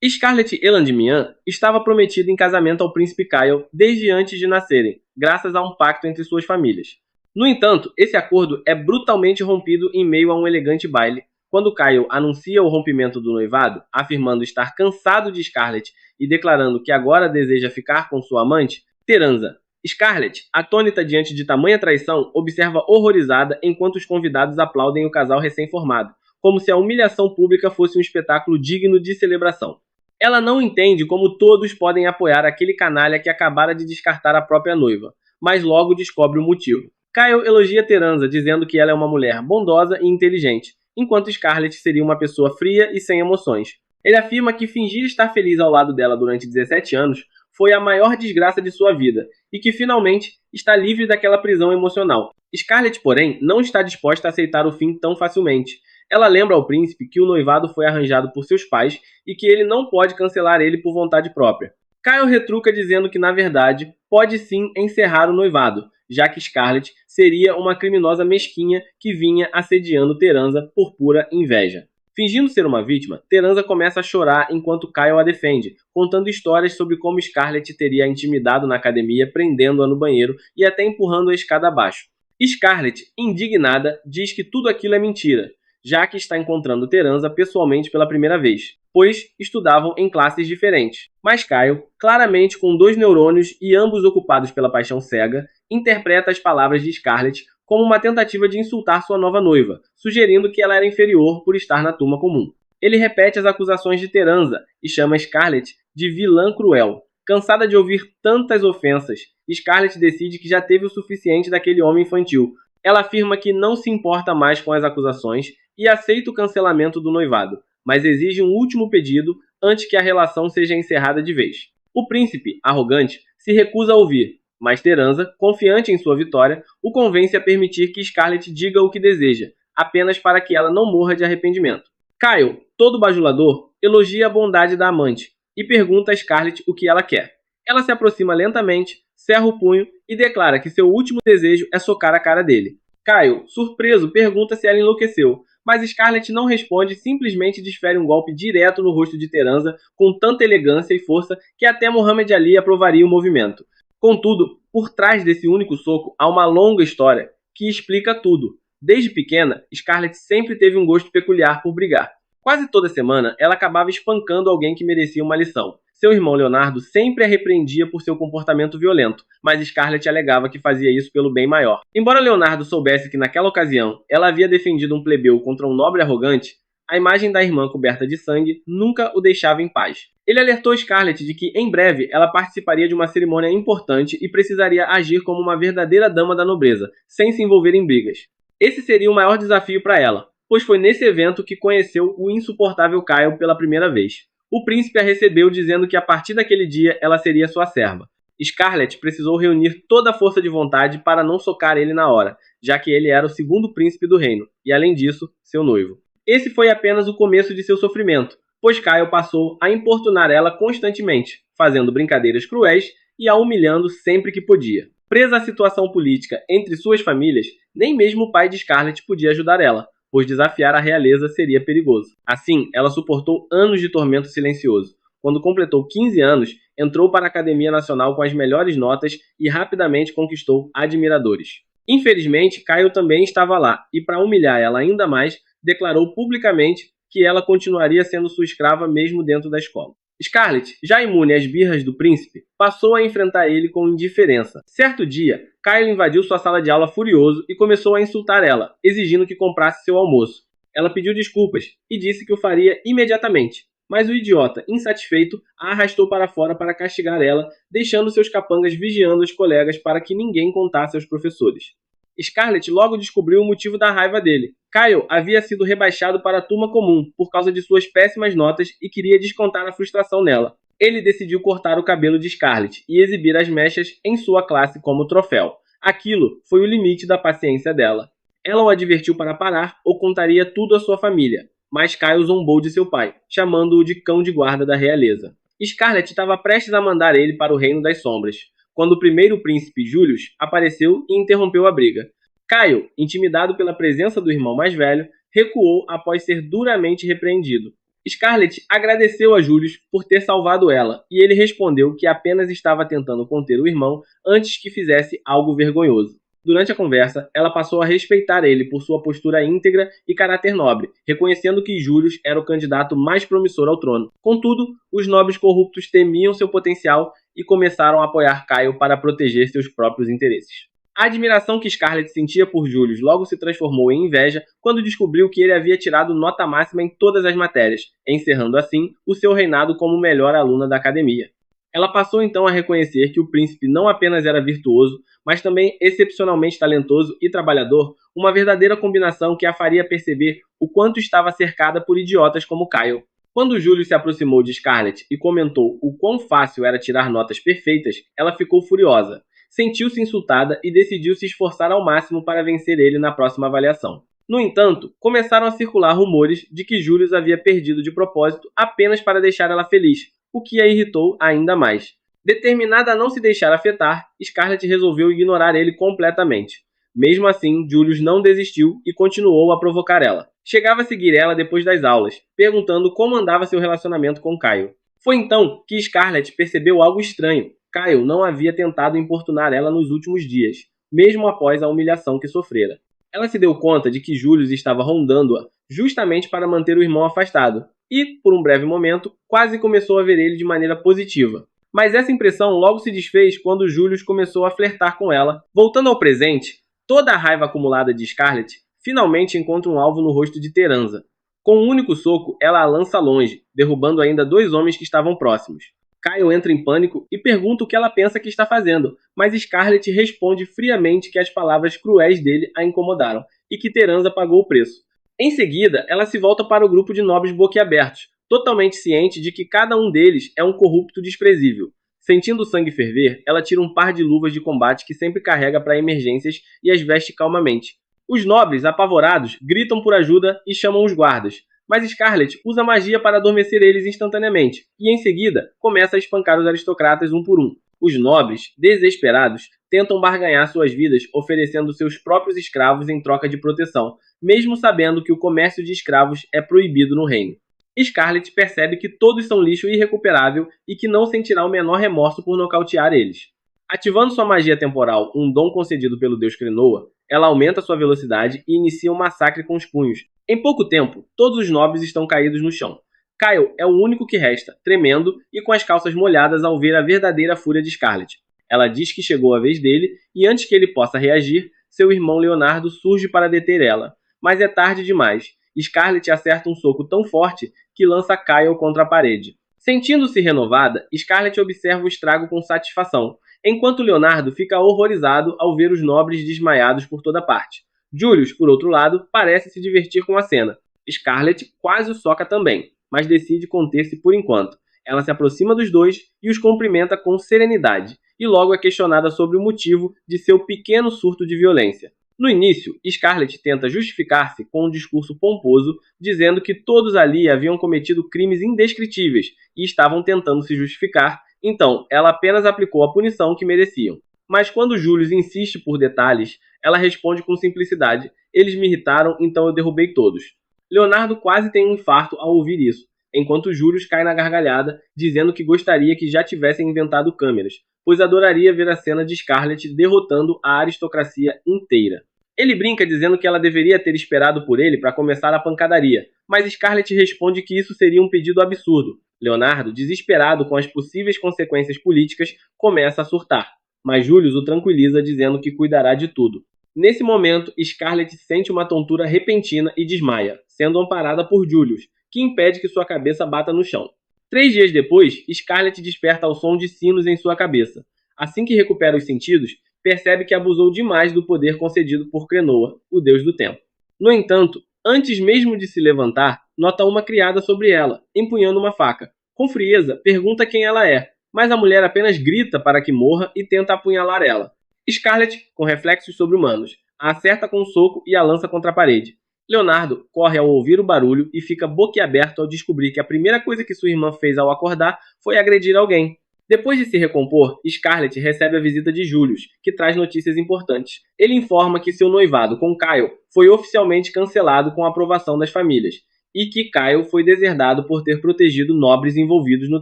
Scarlett Elandimian estava prometida em casamento ao príncipe Kyle desde antes de nascerem, graças a um pacto entre suas famílias. No entanto, esse acordo é brutalmente rompido em meio a um elegante baile, quando Kyle anuncia o rompimento do noivado, afirmando estar cansado de Scarlett e declarando que agora deseja ficar com sua amante, Teranza. Scarlett, atônita diante de tamanha traição, observa horrorizada enquanto os convidados aplaudem o casal recém-formado, como se a humilhação pública fosse um espetáculo digno de celebração. Ela não entende como todos podem apoiar aquele canalha que acabara de descartar a própria noiva, mas logo descobre o motivo. Kyle elogia Teranza, dizendo que ela é uma mulher bondosa e inteligente, enquanto Scarlett seria uma pessoa fria e sem emoções. Ele afirma que fingir estar feliz ao lado dela durante 17 anos foi a maior desgraça de sua vida, e que finalmente está livre daquela prisão emocional. Scarlett, porém, não está disposta a aceitar o fim tão facilmente. Ela lembra ao príncipe que o noivado foi arranjado por seus pais e que ele não pode cancelar ele por vontade própria. Kyle retruca dizendo que, na verdade, pode sim encerrar o noivado, já que Scarlett seria uma criminosa mesquinha que vinha assediando Teranza por pura inveja. Fingindo ser uma vítima, Teranza começa a chorar enquanto Kyle a defende, contando histórias sobre como Scarlett teria a intimidado na academia, prendendo-a no banheiro e até empurrando a escada abaixo. Scarlett, indignada, diz que tudo aquilo é mentira, já que está encontrando Teranza pessoalmente pela primeira vez, pois estudavam em classes diferentes. Mas Kyle, claramente com 2 neurônios e ambos ocupados pela paixão cega, interpreta as palavras de Scarlett como uma tentativa de insultar sua nova noiva, sugerindo que ela era inferior por estar na turma comum. Ele repete as acusações de Teranza e chama Scarlett de vilã cruel. Cansada de ouvir tantas ofensas, Scarlett decide que já teve o suficiente daquele homem infantil. Ela afirma que não se importa mais com as acusações e aceita o cancelamento do noivado, mas exige um último pedido antes que a relação seja encerrada de vez. O príncipe, arrogante, se recusa a ouvir, mas Teranza, confiante em sua vitória, o convence a permitir que Scarlett diga o que deseja, apenas para que ela não morra de arrependimento. Kyle, todo bajulador, elogia a bondade da amante e pergunta a Scarlett o que ela quer. Ela se aproxima lentamente, cerra o punho e declara que seu último desejo é socar a cara dele. Kyle, surpreso, pergunta se ela enlouqueceu, mas Scarlett não responde e simplesmente desfere um golpe direto no rosto de Teranza com tanta elegância e força que até Muhammad Ali aprovaria o movimento. Contudo, por trás desse único soco há uma longa história que explica tudo. Desde pequena, Scarlett sempre teve um gosto peculiar por brigar. Quase toda semana, ela acabava espancando alguém que merecia uma lição. Seu irmão Leonardo sempre a repreendia por seu comportamento violento, mas Scarlett alegava que fazia isso pelo bem maior. Embora Leonardo soubesse que naquela ocasião ela havia defendido um plebeu contra um nobre arrogante, a imagem da irmã coberta de sangue nunca o deixava em paz. Ele alertou Scarlett de que, em breve, ela participaria de uma cerimônia importante e precisaria agir como uma verdadeira dama da nobreza, sem se envolver em brigas. Esse seria o maior desafio para ela, pois foi nesse evento que conheceu o insuportável Kyle pela primeira vez. O príncipe a recebeu dizendo que a partir daquele dia ela seria sua serva. Scarlett precisou reunir toda a força de vontade para não socar ele na hora, já que ele era o segundo príncipe do reino, e além disso, seu noivo. Esse foi apenas o começo de seu sofrimento, pois Kyle passou a importunar ela constantemente, fazendo brincadeiras cruéis e a humilhando sempre que podia. Presa à situação política entre suas famílias, nem mesmo o pai de Scarlett podia ajudar ela, pois desafiar a realeza seria perigoso. Assim, ela suportou anos de tormento silencioso. Quando completou 15 anos, entrou para a Academia Nacional com as melhores notas e rapidamente conquistou admiradores. Infelizmente, Kyle também estava lá, e para humilhar ela ainda mais, declarou publicamente que ela continuaria sendo sua escrava mesmo dentro da escola. Scarlett, já imune às birras do príncipe, passou a enfrentar ele com indiferença. Certo dia, Kyle invadiu sua sala de aula furioso e começou a insultar ela, exigindo que comprasse seu almoço. Ela pediu desculpas e disse que o faria imediatamente, mas o idiota, insatisfeito, a arrastou para fora para castigar ela, deixando seus capangas vigiando os colegas para que ninguém contasse aos professores. Scarlett logo descobriu o motivo da raiva dele. Kyle havia sido rebaixado para a turma comum por causa de suas péssimas notas e queria descontar a frustração nela. Ele decidiu cortar o cabelo de Scarlett e exibir as mechas em sua classe como troféu. Aquilo foi o limite da paciência dela. Ela o advertiu para parar ou contaria tudo à sua família, mas Kyle zombou de seu pai, chamando-o de cão de guarda da realeza. Scarlett estava prestes a mandar ele para o Reino das Sombras, quando o primeiro príncipe, Julius, apareceu e interrompeu a briga. Kyle, intimidado pela presença do irmão mais velho, recuou após ser duramente repreendido. Scarlett agradeceu a Julius por ter salvado ela, e ele respondeu que apenas estava tentando conter o irmão antes que fizesse algo vergonhoso. Durante a conversa, ela passou a respeitar ele por sua postura íntegra e caráter nobre, reconhecendo que Julius era o candidato mais promissor ao trono. Contudo, os nobres corruptos temiam seu potencial e começaram a apoiar Kyle para proteger seus próprios interesses. A admiração que Scarlett sentia por Julius logo se transformou em inveja quando descobriu que ele havia tirado nota máxima em todas as matérias, encerrando assim o seu reinado como melhor aluna da academia. Ela passou então a reconhecer que o príncipe não apenas era virtuoso, mas também excepcionalmente talentoso e trabalhador, uma verdadeira combinação que a faria perceber o quanto estava cercada por idiotas como Kyle. Quando Julius se aproximou de Scarlett e comentou o quão fácil era tirar notas perfeitas, ela ficou furiosa. Sentiu-se insultada e decidiu se esforçar ao máximo para vencer ele na próxima avaliação. No entanto, começaram a circular rumores de que Julius havia perdido de propósito apenas para deixar ela feliz, o que a irritou ainda mais. Determinada a não se deixar afetar, Scarlett resolveu ignorar ele completamente. Mesmo assim, Julius não desistiu e continuou a provocar ela. Chegava a seguir ela depois das aulas, perguntando como andava seu relacionamento com Kyle. Foi então que Scarlett percebeu algo estranho. Kyle não havia tentado importunar ela nos últimos dias, mesmo após a humilhação que sofrera. Ela se deu conta de que Julius estava rondando-a justamente para manter o irmão afastado, e, por um breve momento, quase começou a ver ele de maneira positiva. Mas essa impressão logo se desfez quando Julius começou a flertar com ela. Voltando ao presente, toda a raiva acumulada de Scarlett finalmente encontra um alvo no rosto de Teranza. Com um único soco, ela a lança longe, derrubando ainda 2 homens que estavam próximos. Kyle entra em pânico e pergunta o que ela pensa que está fazendo, mas Scarlett responde friamente que as palavras cruéis dele a incomodaram e que Teranza pagou o preço. Em seguida, ela se volta para o grupo de nobres boquiabertos, totalmente ciente de que cada um deles é um corrupto desprezível. Sentindo o sangue ferver, ela tira um par de luvas de combate que sempre carrega para emergências e as veste calmamente. Os nobres, apavorados, gritam por ajuda e chamam os guardas, mas Scarlett usa magia para adormecer eles instantaneamente, e em seguida começa a espancar os aristocratas um por um. Os nobres, desesperados, tentam barganhar suas vidas oferecendo seus próprios escravos em troca de proteção, mesmo sabendo que o comércio de escravos é proibido no reino. Scarlett percebe que todos são lixo irrecuperável e que não sentirá o menor remorso por nocautear eles. Ativando sua magia temporal, um dom concedido pelo deus Krenoa, ela aumenta sua velocidade e inicia um massacre com os punhos. Em pouco tempo, todos os nobres estão caídos no chão. Kyle é o único que resta, tremendo e com as calças molhadas ao ver a verdadeira fúria de Scarlett. Ela diz que chegou a vez dele e antes que ele possa reagir, seu irmão Leonardo surge para deter ela. Mas é tarde demais. Scarlett acerta um soco tão forte que lança Kyle contra a parede. Sentindo-se renovada, Scarlett observa o estrago com satisfação, enquanto Leonardo fica horrorizado ao ver os nobres desmaiados por toda parte. Julius, por outro lado, parece se divertir com a cena. Scarlett quase o soca também, mas decide conter-se por enquanto. Ela se aproxima dos dois e os cumprimenta com serenidade, e logo é questionada sobre o motivo de seu pequeno surto de violência. No início, Scarlett tenta justificar-se com um discurso pomposo, dizendo que todos ali haviam cometido crimes indescritíveis e estavam tentando se justificar, então ela apenas aplicou a punição que mereciam. Mas quando Julius insiste por detalhes, ela responde com simplicidade: eles me irritaram, então eu derrubei todos. Leonardo quase tem um infarto ao ouvir isso, enquanto Julius cai na gargalhada, dizendo que gostaria que já tivessem inventado câmeras, pois adoraria ver a cena de Scarlett derrotando a aristocracia inteira. Ele brinca dizendo que ela deveria ter esperado por ele para começar a pancadaria, mas Scarlett responde que isso seria um pedido absurdo. Leonardo, desesperado com as possíveis consequências políticas, começa a surtar, mas Julius o tranquiliza dizendo que cuidará de tudo. Nesse momento, Scarlett sente uma tontura repentina e desmaia, sendo amparada por Julius, que impede que sua cabeça bata no chão. 3 dias depois, Scarlett desperta ao som de sinos em sua cabeça. Assim que recupera os sentidos, percebe que abusou demais do poder concedido por Krenoa, o deus do tempo. No entanto, antes mesmo de se levantar, nota uma criada sobre ela, empunhando uma faca. Com frieza, pergunta quem ela é, mas a mulher apenas grita para que morra e tenta apunhalar ela. Scarlett, com reflexos sobre-humanos, a acerta com um soco e a lança contra a parede. Leonardo corre ao ouvir o barulho e fica boquiaberto ao descobrir que a primeira coisa que sua irmã fez ao acordar foi agredir alguém. Depois de se recompor, Scarlett recebe a visita de Julius, que traz notícias importantes. Ele informa que seu noivado com Kyle foi oficialmente cancelado com a aprovação das famílias, e que Kyle foi deserdado por ter protegido nobres envolvidos no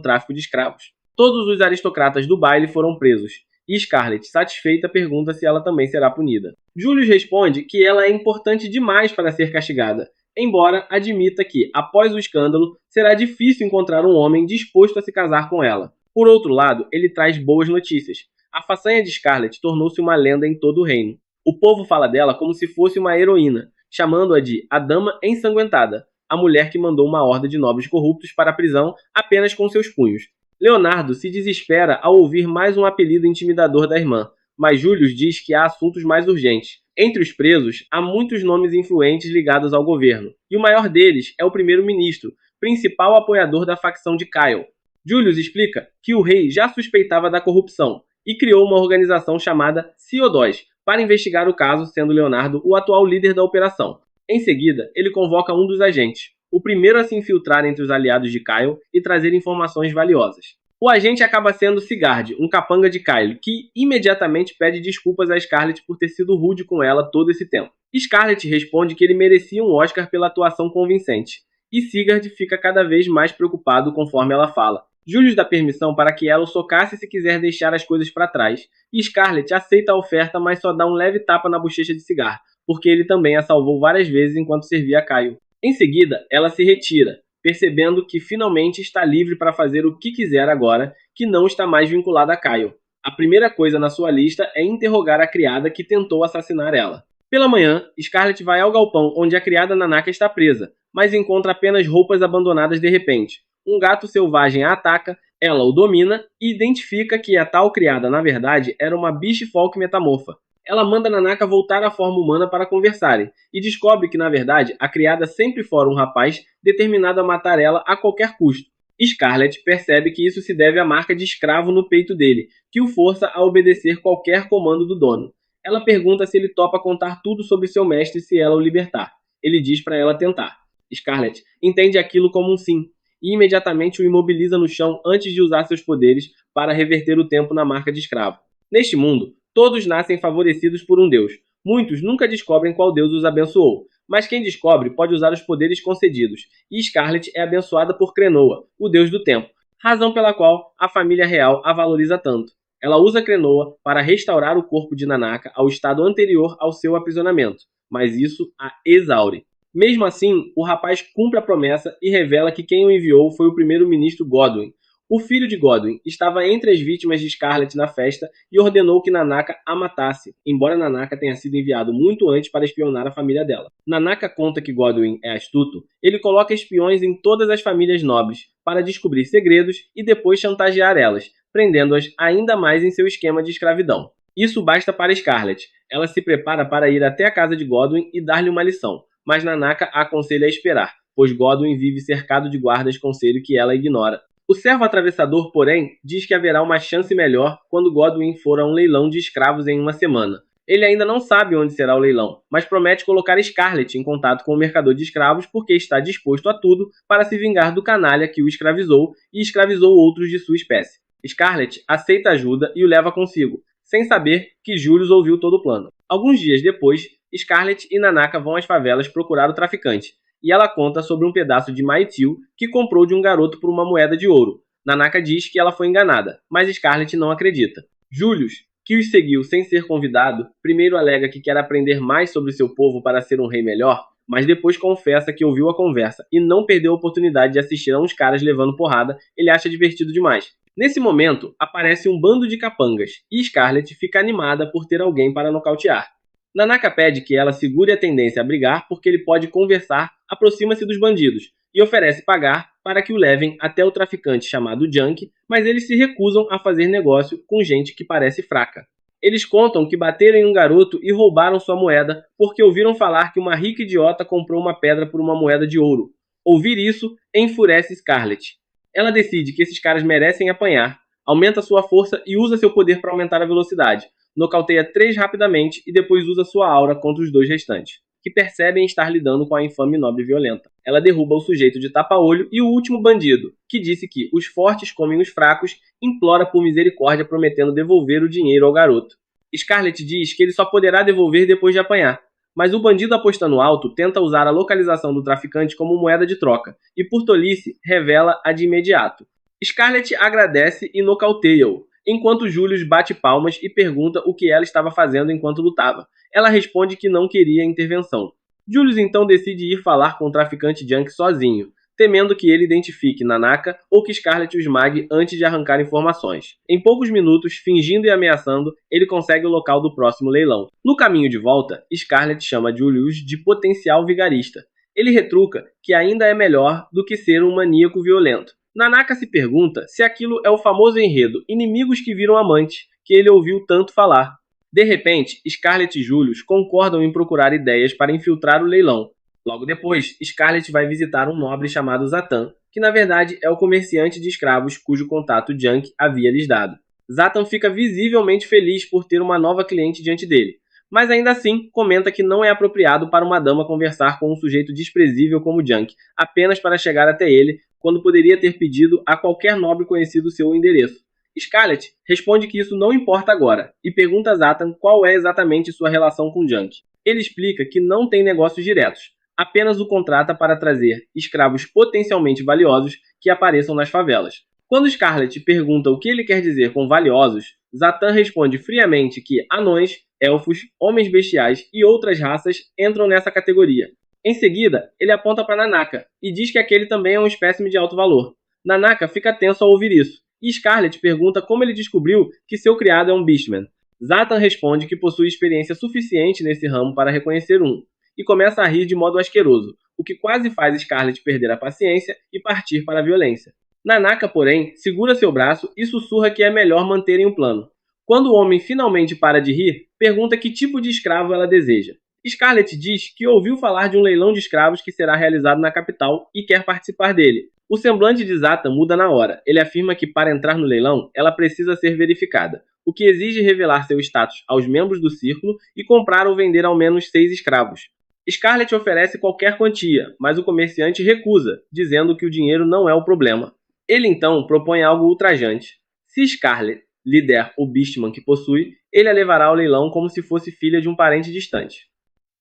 tráfico de escravos. Todos os aristocratas do baile foram presos, e Scarlett, satisfeita, pergunta se ela também será punida. Julius responde que ela é importante demais para ser castigada, embora admita que, após o escândalo, será difícil encontrar um homem disposto a se casar com ela. Por outro lado, ele traz boas notícias. A façanha de Scarlett tornou-se uma lenda em todo o reino. O povo fala dela como se fosse uma heroína, chamando-a de a Dama Ensanguentada, a mulher que mandou uma horda de nobres corruptos para a prisão apenas com seus punhos. Leonardo se desespera ao ouvir mais um apelido intimidador da irmã, mas Julius diz que há assuntos mais urgentes. Entre os presos, há muitos nomes influentes ligados ao governo, e o maior deles é o primeiro-ministro, principal apoiador da facção de Kyle. Julius explica que o rei já suspeitava da corrupção e criou uma organização chamada CO2 para investigar o caso, sendo Leonardo o atual líder da operação. Em seguida, ele convoca um dos agentes, o primeiro a se infiltrar entre os aliados de Kyle e trazer informações valiosas. O agente acaba sendo Sigard, um capanga de Kyle, que imediatamente pede desculpas a Scarlett por ter sido rude com ela todo esse tempo. Scarlett responde que ele merecia um Oscar pela atuação convincente, e Sigard fica cada vez mais preocupado conforme ela fala. Julius dá permissão para que ela o socasse se quiser deixar as coisas para trás, e Scarlett aceita a oferta, mas só dá um leve tapa na bochecha de Sigard, porque ele também a salvou várias vezes enquanto servia a Kyle. Em seguida, ela se retira, percebendo que finalmente está livre para fazer o que quiser agora, que não está mais vinculada a Kyle. A primeira coisa na sua lista é interrogar a criada que tentou assassinar ela. Pela manhã, Scarlett vai ao galpão onde a criada Nanaka está presa, mas encontra apenas roupas abandonadas de repente. Um gato selvagem a ataca, ela o domina e identifica que a tal criada, na verdade, era uma biche-folk metamorfa. Ela manda Nanaka voltar à forma humana para conversarem, e descobre que, na verdade, a criada sempre fora um rapaz determinado a matar ela a qualquer custo. Scarlett percebe que isso se deve à marca de escravo no peito dele, que o força a obedecer qualquer comando do dono. Ela pergunta se ele topa contar tudo sobre seu mestre se ela o libertar. Ele diz para ela tentar. Scarlett entende aquilo como um sim, e imediatamente o imobiliza no chão antes de usar seus poderes para reverter o tempo na marca de escravo. Neste mundo, todos nascem favorecidos por um deus. Muitos nunca descobrem qual deus os abençoou, mas quem descobre pode usar os poderes concedidos, e Scarlett é abençoada por Krenoa, o deus do tempo, razão pela qual a família real a valoriza tanto. Ela usa Krenoa para restaurar o corpo de Nanaka ao estado anterior ao seu aprisionamento, mas isso a exaure. Mesmo assim, o rapaz cumpre a promessa e revela que quem o enviou foi o primeiro-ministro Godwyn. O filho de Godwyn estava entre as vítimas de Scarlett na festa e ordenou que Nanaka a matasse, embora Nanaka tenha sido enviado muito antes para espionar a família dela. Nanaka conta que Godwyn é astuto, ele coloca espiões em todas as famílias nobres para descobrir segredos e depois chantagear elas, prendendo-as ainda mais em seu esquema de escravidão. Isso basta para Scarlett. Ela se prepara para ir até a casa de Godwyn e dar-lhe uma lição, mas Nanaka a aconselha a esperar, pois Godwyn vive cercado de guardas conselho que ela ignora. O servo atravessador, porém, diz que haverá uma chance melhor quando Godwyn for a um leilão de escravos em uma semana. Ele ainda não sabe onde será o leilão, mas promete colocar Scarlett em contato com o mercador de escravos porque está disposto a tudo para se vingar do canalha que o escravizou e escravizou outros de sua espécie. Scarlett aceita ajuda e o leva consigo, sem saber que Julius ouviu todo o plano. Alguns dias depois, Scarlett e Nanaka vão às favelas procurar o traficante, e ela conta sobre um pedaço de Maithil que comprou de um garoto por uma moeda de ouro. Nanaka diz que ela foi enganada, mas Scarlett não acredita. Julius, que os seguiu sem ser convidado, primeiro alega que quer aprender mais sobre seu povo para ser um rei melhor, mas depois confessa que ouviu a conversa e não perdeu a oportunidade de assistir a uns caras levando porrada, ele acha divertido demais. Nesse momento, aparece um bando de capangas, e Scarlett fica animada por ter alguém para nocautear. Nanaka pede que ela segure a tendência a brigar porque ele pode conversar, aproxima-se dos bandidos e oferece pagar para que o levem até o traficante chamado Junk, mas eles se recusam a fazer negócio com gente que parece fraca. Eles contam que bateram em um garoto e roubaram sua moeda porque ouviram falar que uma rica idiota comprou uma pedra por uma moeda de ouro. Ouvir isso enfurece Scarlett. Ela decide que esses caras merecem apanhar, aumenta sua força e usa seu poder para aumentar a velocidade. Nocauteia 3 rapidamente e depois usa sua aura contra os 2 restantes, que percebem estar lidando com a infame nobre violenta. Ela derruba o sujeito de tapa-olho e o último bandido, que disse que os fortes comem os fracos, implora por misericórdia prometendo devolver o dinheiro ao garoto. Scarlett diz que ele só poderá devolver depois de apanhar, mas o bandido apostando alto tenta usar a localização do traficante como moeda de troca, e por tolice, revela a de imediato. Scarlett agradece e nocauteia-o, enquanto Julius bate palmas e pergunta o que ela estava fazendo enquanto lutava. Ela responde que não queria intervenção. Julius então decide ir falar com o traficante Junk sozinho, temendo que ele identifique Nanaka ou que Scarlett o esmague antes de arrancar informações. Em poucos minutos, fingindo e ameaçando, ele consegue o local do próximo leilão. No caminho de volta, Scarlett chama Julius de potencial vigarista. Ele retruca que ainda é melhor do que ser um maníaco violento. Nanaka se pergunta se aquilo é o famoso enredo Inimigos que Viram Amantes, que ele ouviu tanto falar. De repente, Scarlett e Julius concordam em procurar ideias para infiltrar o leilão. Logo depois, Scarlett vai visitar um nobre chamado Zatan, que na verdade é o comerciante de escravos cujo contato Junk havia lhes dado. Zatan fica visivelmente feliz por ter uma nova cliente diante dele, mas ainda assim comenta que não é apropriado para uma dama conversar com um sujeito desprezível como Junk, apenas para chegar até ele, quando poderia ter pedido a qualquer nobre conhecido seu endereço. Scarlett responde que isso não importa agora, e pergunta a Zatan qual é exatamente sua relação com Junk. Ele explica que não tem negócios diretos, apenas o contrata para trazer escravos potencialmente valiosos que apareçam nas favelas. Quando Scarlett pergunta o que ele quer dizer com valiosos, Zatan responde friamente que anões, elfos, homens bestiais e outras raças entram nessa categoria. Em seguida, ele aponta para Nanaka e diz que aquele também é um espécime de alto valor. Nanaka fica tenso ao ouvir isso, e Scarlett pergunta como ele descobriu que seu criado é um Beastman. Zatan responde que possui experiência suficiente nesse ramo para reconhecer um, e começa a rir de modo asqueroso, o que quase faz Scarlett perder a paciência e partir para a violência. Nanaka, porém, segura seu braço e sussurra que é melhor manterem o plano. Quando o homem finalmente para de rir, pergunta que tipo de escravo ela deseja. Scarlett diz que ouviu falar de um leilão de escravos que será realizado na capital e quer participar dele. O semblante de Zatan muda na hora. Ele afirma que para entrar no leilão, ela precisa ser verificada, o que exige revelar seu status aos membros do círculo e comprar ou vender ao menos 6 escravos. Scarlett oferece qualquer quantia, mas o comerciante recusa, dizendo que o dinheiro não é o problema. Ele então propõe algo ultrajante. Se Scarlett lhe der o Beastman que possui, ele a levará ao leilão como se fosse filha de um parente distante.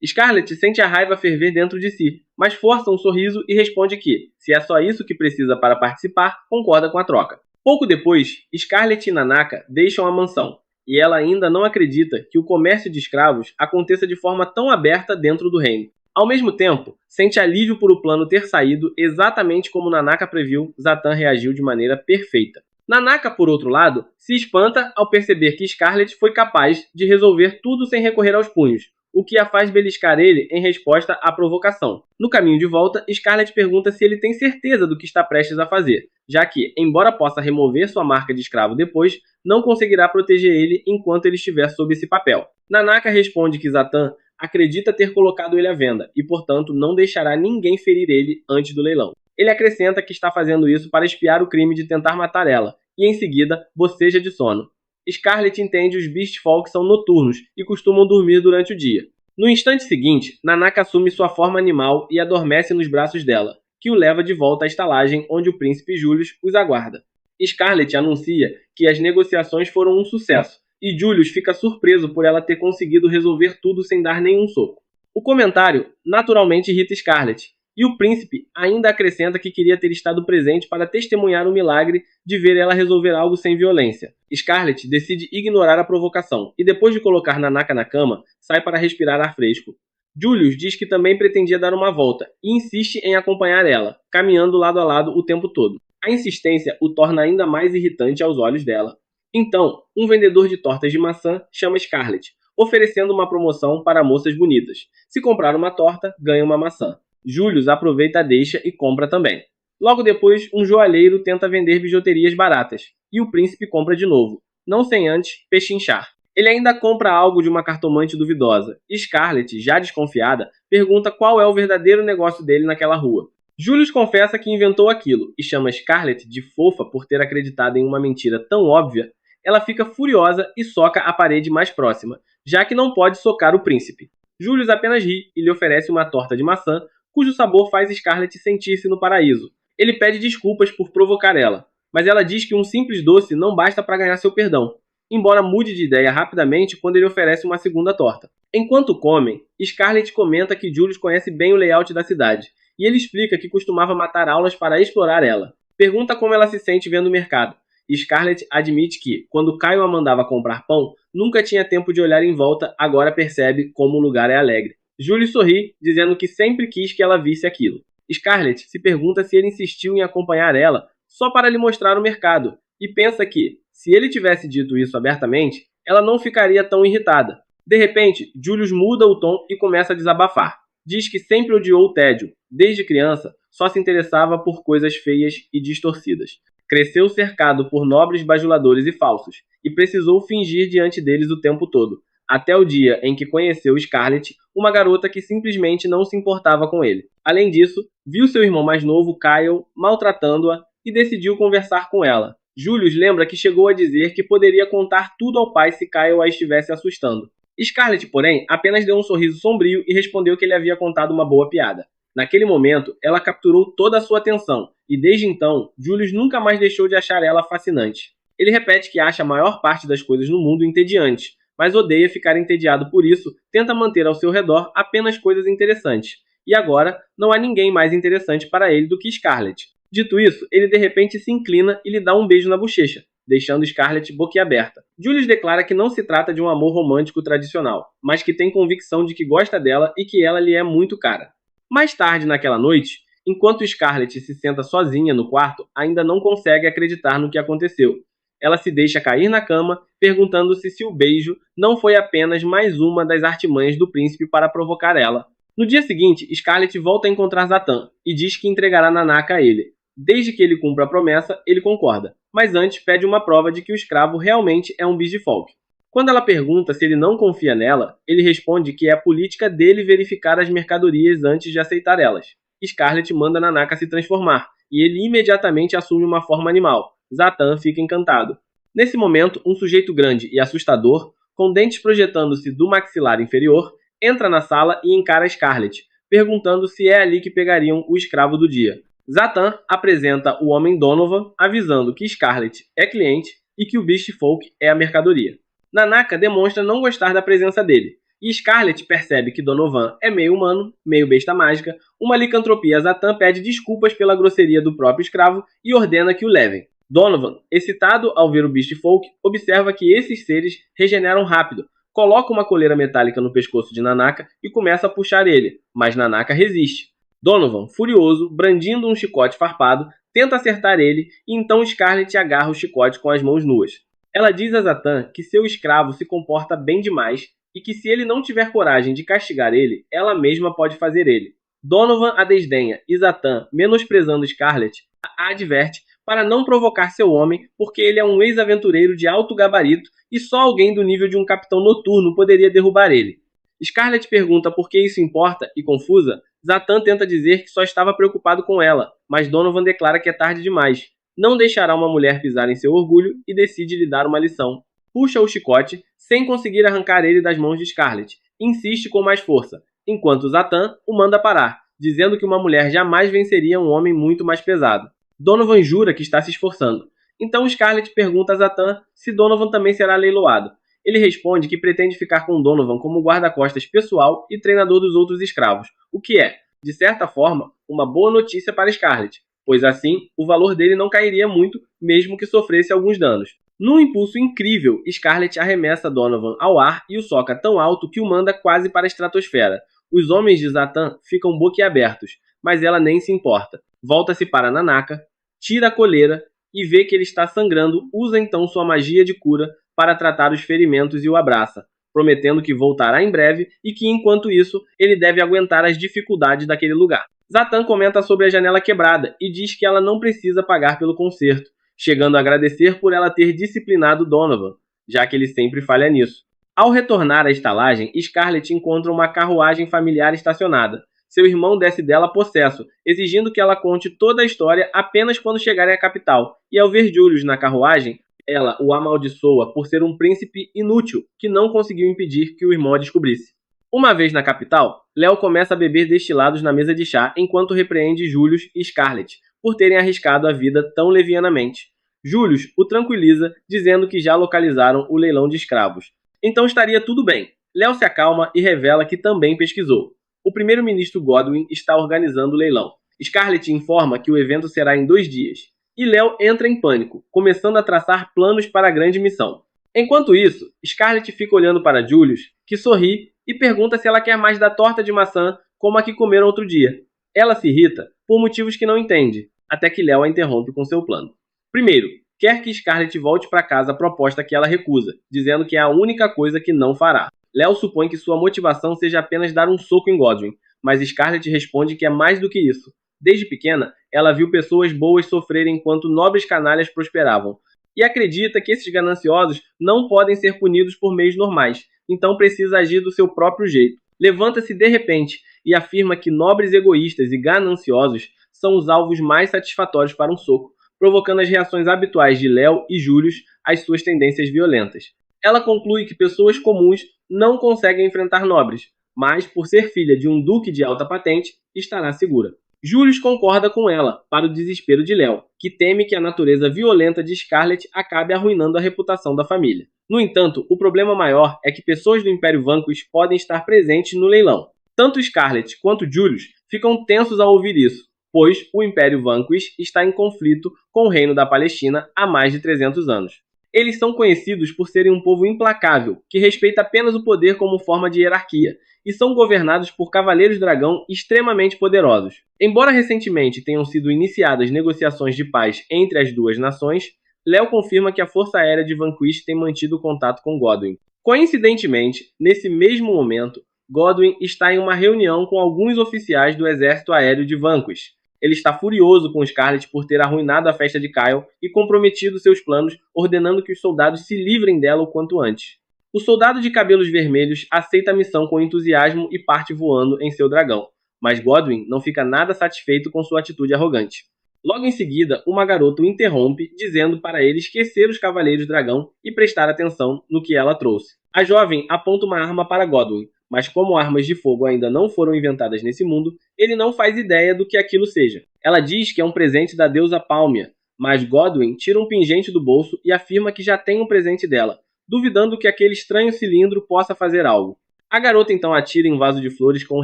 Scarlett sente a raiva ferver dentro de si, mas força um sorriso e responde que, se é só isso que precisa para participar, concorda com a troca. Pouco depois, Scarlett e Nanaka deixam a mansão, e ela ainda não acredita que o comércio de escravos aconteça de forma tão aberta dentro do reino. Ao mesmo tempo, sente alívio por o plano ter saído exatamente como Nanaka previu. Zatan reagiu de maneira perfeita. Nanaka, por outro lado, se espanta ao perceber que Scarlett foi capaz de resolver tudo sem recorrer aos punhos, o que a faz beliscar ele em resposta à provocação. No caminho de volta, Scarlett pergunta se ele tem certeza do que está prestes a fazer, já que, embora possa remover sua marca de escravo depois, não conseguirá proteger ele enquanto ele estiver sob esse papel. Nanaka responde que Zatan acredita ter colocado ele à venda e, portanto, não deixará ninguém ferir ele antes do leilão. Ele acrescenta que está fazendo isso para espiar o crime de tentar matar ela, e em seguida boceja de sono. Scarlett entende os Beast Folk são noturnos e costumam dormir durante o dia. No instante seguinte, Nanaka assume sua forma animal e adormece nos braços dela, que o leva de volta à estalagem onde o príncipe Julius os aguarda. Scarlett anuncia que as negociações foram um sucesso, e Julius fica surpreso por ela ter conseguido resolver tudo sem dar nenhum soco. O comentário naturalmente irrita Scarlett, e o príncipe ainda acrescenta que queria ter estado presente para testemunhar o milagre de ver ela resolver algo sem violência. Scarlett decide ignorar a provocação, e depois de colocar Nanaka na cama, sai para respirar ar fresco. Julius diz que também pretendia dar uma volta, e insiste em acompanhar ela, caminhando lado a lado o tempo todo. A insistência o torna ainda mais irritante aos olhos dela. Então, um vendedor de tortas de maçã chama Scarlett, oferecendo uma promoção para moças bonitas. Se comprar uma torta, ganha uma maçã. Julius aproveita a deixa e compra também. Logo depois, um joalheiro tenta vender bijuterias baratas, e o príncipe compra de novo, não sem antes pechinchar. Ele ainda compra algo de uma cartomante duvidosa, e Scarlett, já desconfiada, pergunta qual é o verdadeiro negócio dele naquela rua. Julius confessa que inventou aquilo, e chama Scarlett de fofa por ter acreditado em uma mentira tão óbvia. Ela fica furiosa e soca a parede mais próxima, já que não pode socar o príncipe. Julius apenas ri e lhe oferece uma torta de maçã, cujo sabor faz Scarlett sentir-se no paraíso. Ele pede desculpas por provocar ela, mas ela diz que um simples doce não basta para ganhar seu perdão. embora mude de ideia rapidamente quando ele oferece uma segunda torta. Enquanto comem, Scarlett comenta que Julius conhece bem o layout da cidade, e ele explica que costumava matar aulas para explorar ela. Pergunta como ela se sente vendo o mercado. Scarlett admite que, quando Kyle a mandava comprar pão, nunca tinha tempo de olhar em volta, agora percebe como o lugar é alegre. Julius sorri, dizendo que sempre quis que ela visse aquilo. Scarlett se pergunta se ele insistiu em acompanhar ela só para lhe mostrar o mercado, e pensa que, se ele tivesse dito isso abertamente, ela não ficaria tão irritada. De repente, Julius muda o tom e começa a desabafar. Diz que sempre odiou o tédio. Desde criança, só se interessava por coisas feias e distorcidas. Cresceu cercado por nobres bajuladores e falsos, e precisou fingir diante deles o tempo todo, até o dia em que conheceu Scarlett, uma garota que simplesmente não se importava com ele. Além disso, viu seu irmão mais novo, Kyle, maltratando-a e decidiu conversar com ela. Julius lembra que chegou a dizer que poderia contar tudo ao pai se Kyle a estivesse assustando. Scarlett, porém, apenas deu um sorriso sombrio e respondeu que ele havia contado uma boa piada. Naquele momento, ela capturou toda a sua atenção, e desde então, Julius nunca mais deixou de achar ela fascinante. Ele repete que acha a maior parte das coisas no mundo entediantes, mas odeia ficar entediado por isso, tenta manter ao seu redor apenas coisas interessantes. E agora, não há ninguém mais interessante para ele do que Scarlett. Dito isso, ele de repente se inclina e lhe dá um beijo na bochecha, deixando Scarlett boquiaberta. Julius declara que não se trata de um amor romântico tradicional, mas que tem convicção de que gosta dela e que ela lhe é muito cara. Mais tarde naquela noite, enquanto Scarlett se senta sozinha no quarto, ainda não consegue acreditar no que aconteceu. Ela se deixa cair na cama, perguntando-se se o beijo não foi apenas mais uma das artimanhas do príncipe para provocar ela. No dia seguinte, Scarlett volta a encontrar Zatan e diz que entregará Nanaka a ele. Desde que ele cumpra a promessa, ele concorda, mas antes pede uma prova de que o escravo realmente é um Beast-Folk. Quando ela pergunta se ele não confia nela, ele responde que é a política dele verificar as mercadorias antes de aceitar elas. Scarlett manda Nanaka se transformar, e ele imediatamente assume uma forma animal. Zatan fica encantado. Nesse momento, um sujeito grande e assustador, com dentes projetando-se do maxilar inferior, entra na sala e encara Scarlett, perguntando se é ali que pegariam o escravo do dia. Zatan apresenta o homem Donovan, avisando que Scarlett é cliente e que o Beast-Folk é a mercadoria. Nanaka demonstra não gostar da presença dele, e Scarlett percebe que Donovan é meio humano, meio besta mágica. Uma licantropia, Zatan pede desculpas pela grosseria do próprio escravo e ordena que o levem. Donovan, excitado ao ver o Beast-Folk, observa que esses seres regeneram rápido, coloca uma coleira metálica no pescoço de Nanaka e começa a puxar ele, mas Nanaka resiste. Donovan, furioso, brandindo um chicote farpado, tenta acertar ele e então Scarlett agarra o chicote com as mãos nuas. Ela diz a Zatan que seu escravo se comporta bem demais e que se ele não tiver coragem de castigar ele, ela mesma pode fazer ele. Donovan a desdenha e Zatan, menosprezando Scarlett, a adverte para não provocar seu homem porque ele é um ex-aventureiro de alto gabarito e só alguém do nível de um capitão noturno poderia derrubar ele. Scarlett pergunta por que isso importa e, confusa, Zatan tenta dizer que só estava preocupado com ela, mas Donovan declara que é tarde demais. Não deixará uma mulher pisar em seu orgulho e decide lhe dar uma lição. Puxa o chicote, sem conseguir arrancar ele das mãos de Scarlett. Insiste com mais força, enquanto Zatan o manda parar, dizendo que uma mulher jamais venceria um homem muito mais pesado. Donovan jura que está se esforçando. Então Scarlett pergunta a Zatan se Donovan também será leiloado. Ele responde que pretende ficar com Donovan como guarda-costas pessoal e treinador dos outros escravos, o que é, de certa forma, uma boa notícia para Scarlett, pois assim o valor dele não cairia muito, mesmo que sofresse alguns danos. Num impulso incrível, Scarlett arremessa Donovan ao ar e o soca tão alto que o manda quase para a estratosfera. Os homens de Zatan ficam boquiabertos, mas ela nem se importa. Volta-se para Nanaka, tira a coleira e vê que ele está sangrando, usa então sua magia de cura para tratar os ferimentos e o abraça, prometendo que voltará em breve e que, enquanto isso, ele deve aguentar as dificuldades daquele lugar. Zatan comenta sobre a janela quebrada e diz que ela não precisa pagar pelo conserto, chegando a agradecer por ela ter disciplinado Donovan, já que ele sempre falha nisso. Ao retornar à estalagem, Scarlett encontra uma carruagem familiar estacionada. Seu irmão desce dela possesso, exigindo que ela conte toda a história apenas quando chegarem à capital, e ao ver Julius na carruagem, ela o amaldiçoa por ser um príncipe inútil que não conseguiu impedir que o irmão a descobrisse. Uma vez na capital, Léo começa a beber destilados na mesa de chá enquanto repreende Julius e Scarlett por terem arriscado a vida tão levianamente. Julius o tranquiliza, dizendo que já localizaram o leilão de escravos. Então estaria tudo bem. Léo se acalma e revela que também pesquisou. O primeiro-ministro Godwin está organizando o leilão. Scarlett informa que o evento será em 2 dias. E Léo entra em pânico, começando a traçar planos para a grande missão. Enquanto isso, Scarlett fica olhando para Julius, que sorri e pergunta se ela quer mais da torta de maçã como a que comeram outro dia. Ela se irrita por motivos que não entende, até que Léo a interrompe com seu plano. Primeiro, quer que Scarlett volte para casa a proposta que ela recusa, dizendo que é a única coisa que não fará. Léo supõe que sua motivação seja apenas dar um soco em Godwin, mas Scarlett responde que é mais do que isso. Desde pequena, ela viu pessoas boas sofrerem enquanto nobres canalhas prosperavam, e acredita que esses gananciosos não podem ser punidos por meios normais, então precisa agir do seu próprio jeito. Levanta-se de repente e afirma que nobres egoístas e gananciosos são os alvos mais satisfatórios para um soco, provocando as reações habituais de Léo e Julius às suas tendências violentas. Ela conclui que pessoas comuns não conseguem enfrentar nobres, mas, por ser filha de um duque de alta patente, estará segura. Julius concorda com ela, para o desespero de Léo, que teme que a natureza violenta de Scarlett acabe arruinando a reputação da família. No entanto, o problema maior é que pessoas do Império Vanquish podem estar presentes no leilão. Tanto Scarlett quanto Julius ficam tensos ao ouvir isso, pois o Império Vanquish está em conflito com o Reino da Palestina há mais de 300 anos. Eles são conhecidos por serem um povo implacável, que respeita apenas o poder como forma de hierarquia, e são governados por cavaleiros dragão extremamente poderosos. Embora recentemente tenham sido iniciadas negociações de paz entre as duas nações, Léo confirma que a Força Aérea de Vanquish tem mantido contato com Godwin. Coincidentemente, nesse mesmo momento, Godwin está em uma reunião com alguns oficiais do Exército Aéreo de Vanquish. Ele está furioso com Scarlett por ter arruinado a festa de Kyle e comprometido seus planos, ordenando que os soldados se livrem dela o quanto antes. O soldado de cabelos vermelhos aceita a missão com entusiasmo e parte voando em seu dragão, mas Godwin não fica nada satisfeito com sua atitude arrogante. Logo em seguida, uma garota o interrompe, dizendo para ele esquecer os cavaleiros dragão e prestar atenção no que ela trouxe. A jovem aponta uma arma para Godwin, mas como armas de fogo ainda não foram inventadas nesse mundo, ele não faz ideia do que aquilo seja. Ela diz que é um presente da deusa Pálmia, mas Godwin tira um pingente do bolso e afirma que já tem um presente dela, duvidando que aquele estranho cilindro possa fazer algo. A garota então atira em um vaso de flores com um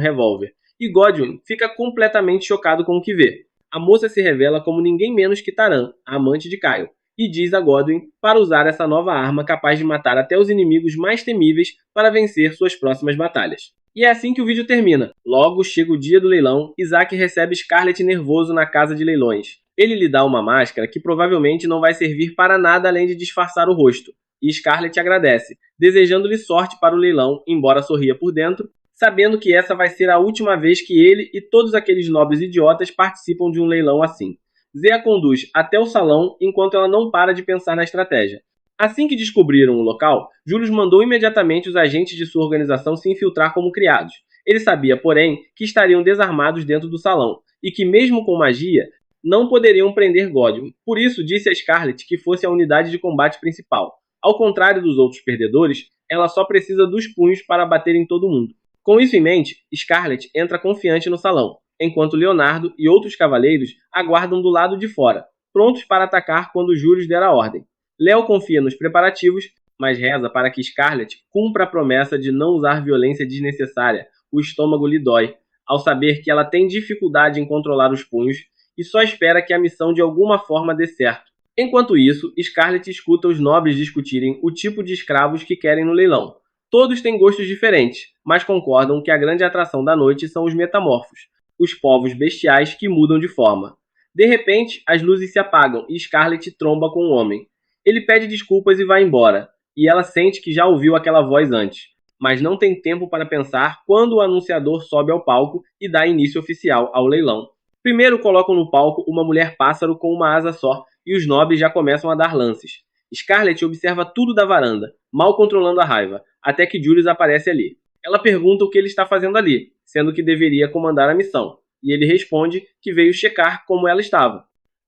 revólver, e Godwin fica completamente chocado com o que vê. A moça se revela como ninguém menos que Taran, a amante de Kyle, e diz a Godwin para usar essa nova arma capaz de matar até os inimigos mais temíveis para vencer suas próximas batalhas. E é assim que o vídeo termina. Logo chega o dia do leilão e Zack recebe Scarlett nervoso na casa de leilões. Ele lhe dá uma máscara que provavelmente não vai servir para nada além de disfarçar o rosto. E Scarlett agradece, desejando-lhe sorte para o leilão, embora sorria por dentro, sabendo que essa vai ser a última vez que ele e todos aqueles nobres idiotas participam de um leilão assim. Zê a conduz até o salão enquanto ela não para de pensar na estratégia. Assim que descobriram o local, Julius mandou imediatamente os agentes de sua organização se infiltrar como criados. Ele sabia, porém, que estariam desarmados dentro do salão, e que mesmo com magia, não poderiam prender Godwin. Por isso, disse a Scarlett que fosse a unidade de combate principal. Ao contrário dos outros perdedores, ela só precisa dos punhos para bater em todo mundo. Com isso em mente, Scarlett entra confiante no salão, enquanto Leonardo e outros cavaleiros aguardam do lado de fora, prontos para atacar quando Julius der a ordem. Léo confia nos preparativos, mas reza para que Scarlett cumpra a promessa de não usar violência desnecessária. O estômago lhe dói, ao saber que ela tem dificuldade em controlar os punhos e só espera que a missão de alguma forma dê certo. Enquanto isso, Scarlett escuta os nobres discutirem o tipo de escravos que querem no leilão. Todos têm gostos diferentes, mas concordam que a grande atração da noite são os metamorfos, os povos bestiais que mudam de forma. De repente, as luzes se apagam e Scarlett tromba com um homem. Ele pede desculpas e vai embora, e ela sente que já ouviu aquela voz antes, mas não tem tempo para pensar quando o anunciador sobe ao palco e dá início oficial ao leilão. Primeiro colocam no palco uma mulher pássaro com uma asa só, e os nobres já começam a dar lances. Scarlett observa tudo da varanda, mal controlando a raiva, até que Julius aparece ali. Ela pergunta o que ele está fazendo ali, sendo que deveria comandar a missão, e ele responde que veio checar como ela estava.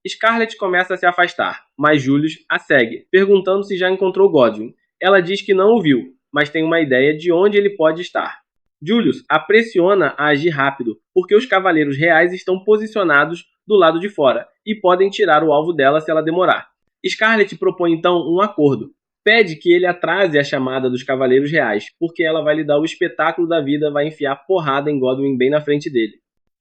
Scarlett começa a se afastar, mas Julius a segue, perguntando se já encontrou Godwin. Ela diz que não o viu, mas tem uma ideia de onde ele pode estar. Julius a pressiona a agir rápido, porque os cavaleiros reais estão posicionados do lado de fora e podem tirar o alvo dela se ela demorar. Scarlett propõe então um acordo. Pede que ele atrase a chamada dos Cavaleiros Reais, porque ela vai lhe dar o espetáculo da vida, vai enfiar porrada em Godwyn bem na frente dele.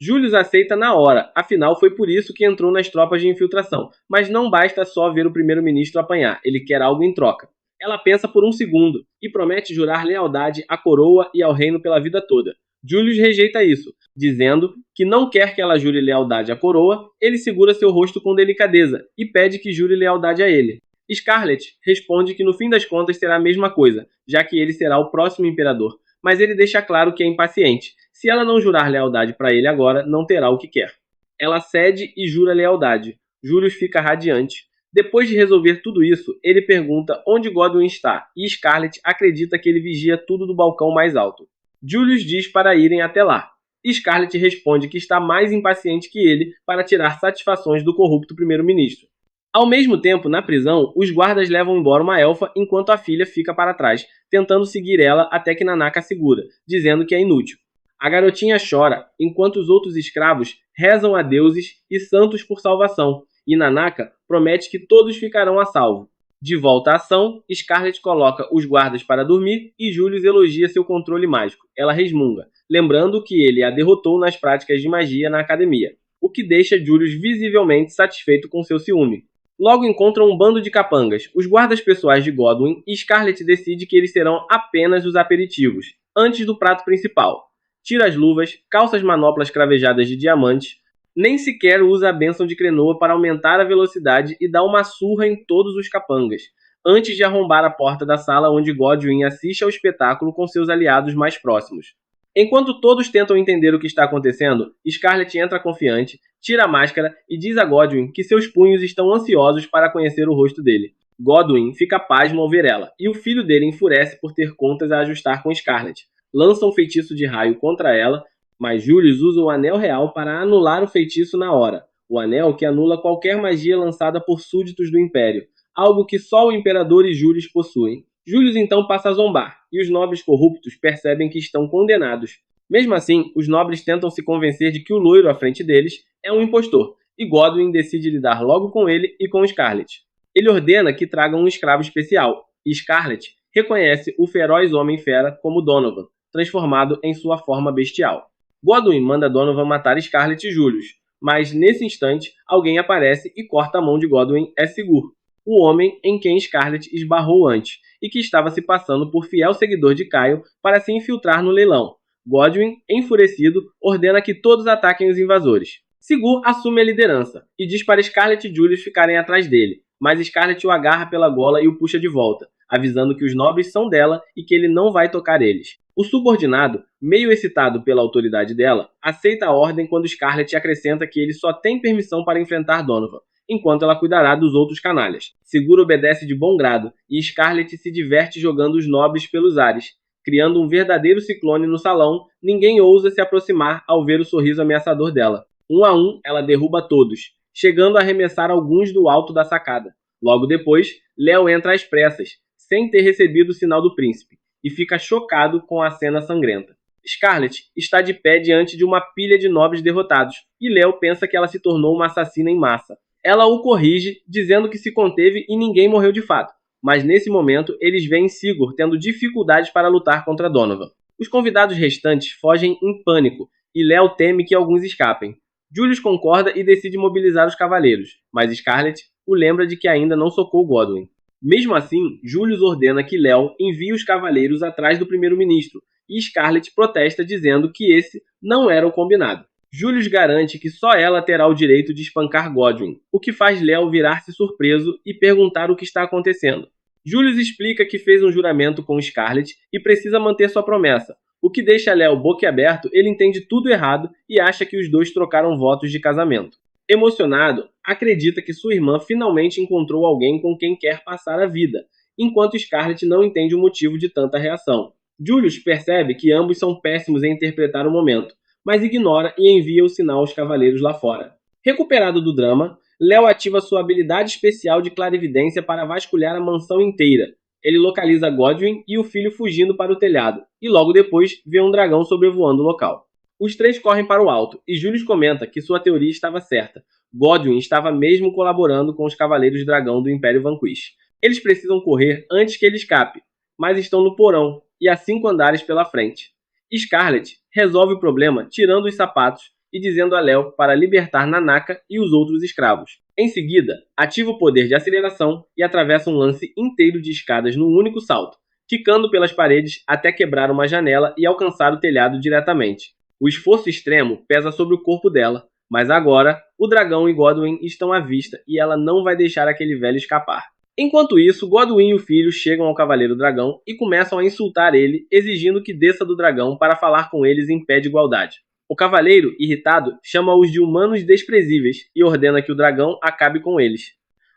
Julius aceita na hora, afinal foi por isso que entrou nas tropas de infiltração. Mas não basta só ver o primeiro-ministro apanhar, ele quer algo em troca. Ela pensa por um segundo e promete jurar lealdade à coroa e ao reino pela vida toda. Julius rejeita isso, dizendo que não quer que ela jure lealdade à coroa. Ele segura seu rosto com delicadeza e pede que jure lealdade a ele. Scarlett responde que no fim das contas será a mesma coisa, já que ele será o próximo imperador, mas ele deixa claro que é impaciente. Se ela não jurar lealdade para ele agora, não terá o que quer. Ela cede e jura lealdade. Julius fica radiante. Depois de resolver tudo isso, ele pergunta onde Godwyn está, e Scarlett acredita que ele vigia tudo do balcão mais alto. Julius diz para irem até lá. Scarlett responde que está mais impaciente que ele para tirar satisfações do corrupto primeiro-ministro. Ao mesmo tempo, na prisão, os guardas levam embora uma elfa enquanto a filha fica para trás, tentando seguir ela até que Nanaka a segura, dizendo que é inútil. A garotinha chora, enquanto os outros escravos rezam a deuses e santos por salvação, e Nanaka promete que todos ficarão a salvo. De volta à ação, Scarlett coloca os guardas para dormir e Julius elogia seu controle mágico. Ela resmunga, lembrando que ele a derrotou nas práticas de magia na academia, o que deixa Julius visivelmente satisfeito com seu ciúme. Logo encontram um bando de capangas, os guardas pessoais de Godwyn, e Scarlett decide que eles serão apenas os aperitivos, antes do prato principal. Tira as luvas, calça as manoplas cravejadas de diamantes, nem sequer usa a bênção de Krenoa para aumentar a velocidade e dá uma surra em todos os capangas, antes de arrombar a porta da sala onde Godwyn assiste ao espetáculo com seus aliados mais próximos. Enquanto todos tentam entender o que está acontecendo, Scarlett entra confiante, tira a máscara e diz a Godwyn que seus punhos estão ansiosos para conhecer o rosto dele. Godwyn fica pasmo ao ver ela, e o filho dele enfurece por ter contas a ajustar com Scarlett. Lança um feitiço de raio contra ela, mas Julius usa o Anel Real para anular o feitiço na hora. O anel que anula qualquer magia lançada por súditos do Império, algo que só o Imperador e Julius possuem. Julius então passa a zombar, e os nobres corruptos percebem que estão condenados. Mesmo assim, os nobres tentam se convencer de que o loiro à frente deles é um impostor, e Godwyn decide lidar logo com ele e com Scarlett. Ele ordena que tragam um escravo especial, e Scarlett reconhece o feroz Homem-Fera como Donovan, transformado em sua forma bestial. Godwyn manda Donovan matar Scarlett e Julius, mas nesse instante alguém aparece e corta a mão de Godwyn. É Sigurd, o homem em quem Scarlett esbarrou antes, e que estava se passando por fiel seguidor de Kael para se infiltrar no leilão. Godwyn, enfurecido, ordena que todos ataquem os invasores. Sigurd assume a liderança e diz para Scarlett e Julius ficarem atrás dele, mas Scarlett o agarra pela gola e o puxa de volta, avisando que os nobres são dela e que ele não vai tocar eles. O subordinado, meio excitado pela autoridade dela, aceita a ordem quando Scarlett acrescenta que ele só tem permissão para enfrentar Donovan, enquanto ela cuidará dos outros canalhas. Sigurd obedece de bom grado e Scarlett se diverte jogando os nobres pelos ares. Criando um verdadeiro ciclone no salão, ninguém ousa se aproximar ao ver o sorriso ameaçador dela. Um a um, ela derruba todos, chegando a arremessar alguns do alto da sacada. Logo depois, Léo entra às pressas, sem ter recebido o sinal do príncipe, e fica chocado com a cena sangrenta. Scarlett está de pé diante de uma pilha de nobres derrotados, e Léo pensa que ela se tornou uma assassina em massa. Ela o corrige, dizendo que se conteve e ninguém morreu de fato, mas nesse momento eles veem Sigurd tendo dificuldades para lutar contra Donovan. Os convidados restantes fogem em pânico, e Léo teme que alguns escapem. Julius concorda e decide mobilizar os cavaleiros, mas Scarlett o lembra de que ainda não socou Godwyn. Mesmo assim, Julius ordena que Léo envie os cavaleiros atrás do primeiro-ministro, e Scarlett protesta dizendo que esse não era o combinado. Julius garante que só ela terá o direito de espancar Godwyn, o que faz Léo virar-se surpreso e perguntar o que está acontecendo. Julius explica que fez um juramento com Scarlett e precisa manter sua promessa, o que deixa Léo boquiaberto. Ele entende tudo errado e acha que os dois trocaram votos de casamento. Emocionado, acredita que sua irmã finalmente encontrou alguém com quem quer passar a vida, enquanto Scarlett não entende o motivo de tanta reação. Julius percebe que ambos são péssimos em interpretar o momento, mas ignora e envia o sinal aos cavaleiros lá fora. Recuperado do drama, Léo ativa sua habilidade especial de clarividência para vasculhar a mansão inteira. Ele localiza Godwyn e o filho fugindo para o telhado, e logo depois vê um dragão sobrevoando o local. Os três correm para o alto, e Julius comenta que sua teoria estava certa. Godwyn estava mesmo colaborando com os Cavaleiros Dragão do Império Vanquish. Eles precisam correr antes que ele escape, mas estão no porão e a 5 andares pela frente. Scarlet resolve o problema tirando os sapatos e dizendo a Léo para libertar Nanaka e os outros escravos. Em seguida, ativa o poder de aceleração e atravessa um lance inteiro de escadas num único salto, quicando pelas paredes até quebrar uma janela e alcançar o telhado diretamente. O esforço extremo pesa sobre o corpo dela, mas agora o dragão e Godwyn estão à vista e ela não vai deixar aquele velho escapar. Enquanto isso, Godwyn e o filho chegam ao Cavaleiro Dragão e começam a insultar ele, exigindo que desça do dragão para falar com eles em pé de igualdade. O cavaleiro, irritado, chama-os de humanos desprezíveis e ordena que o dragão acabe com eles.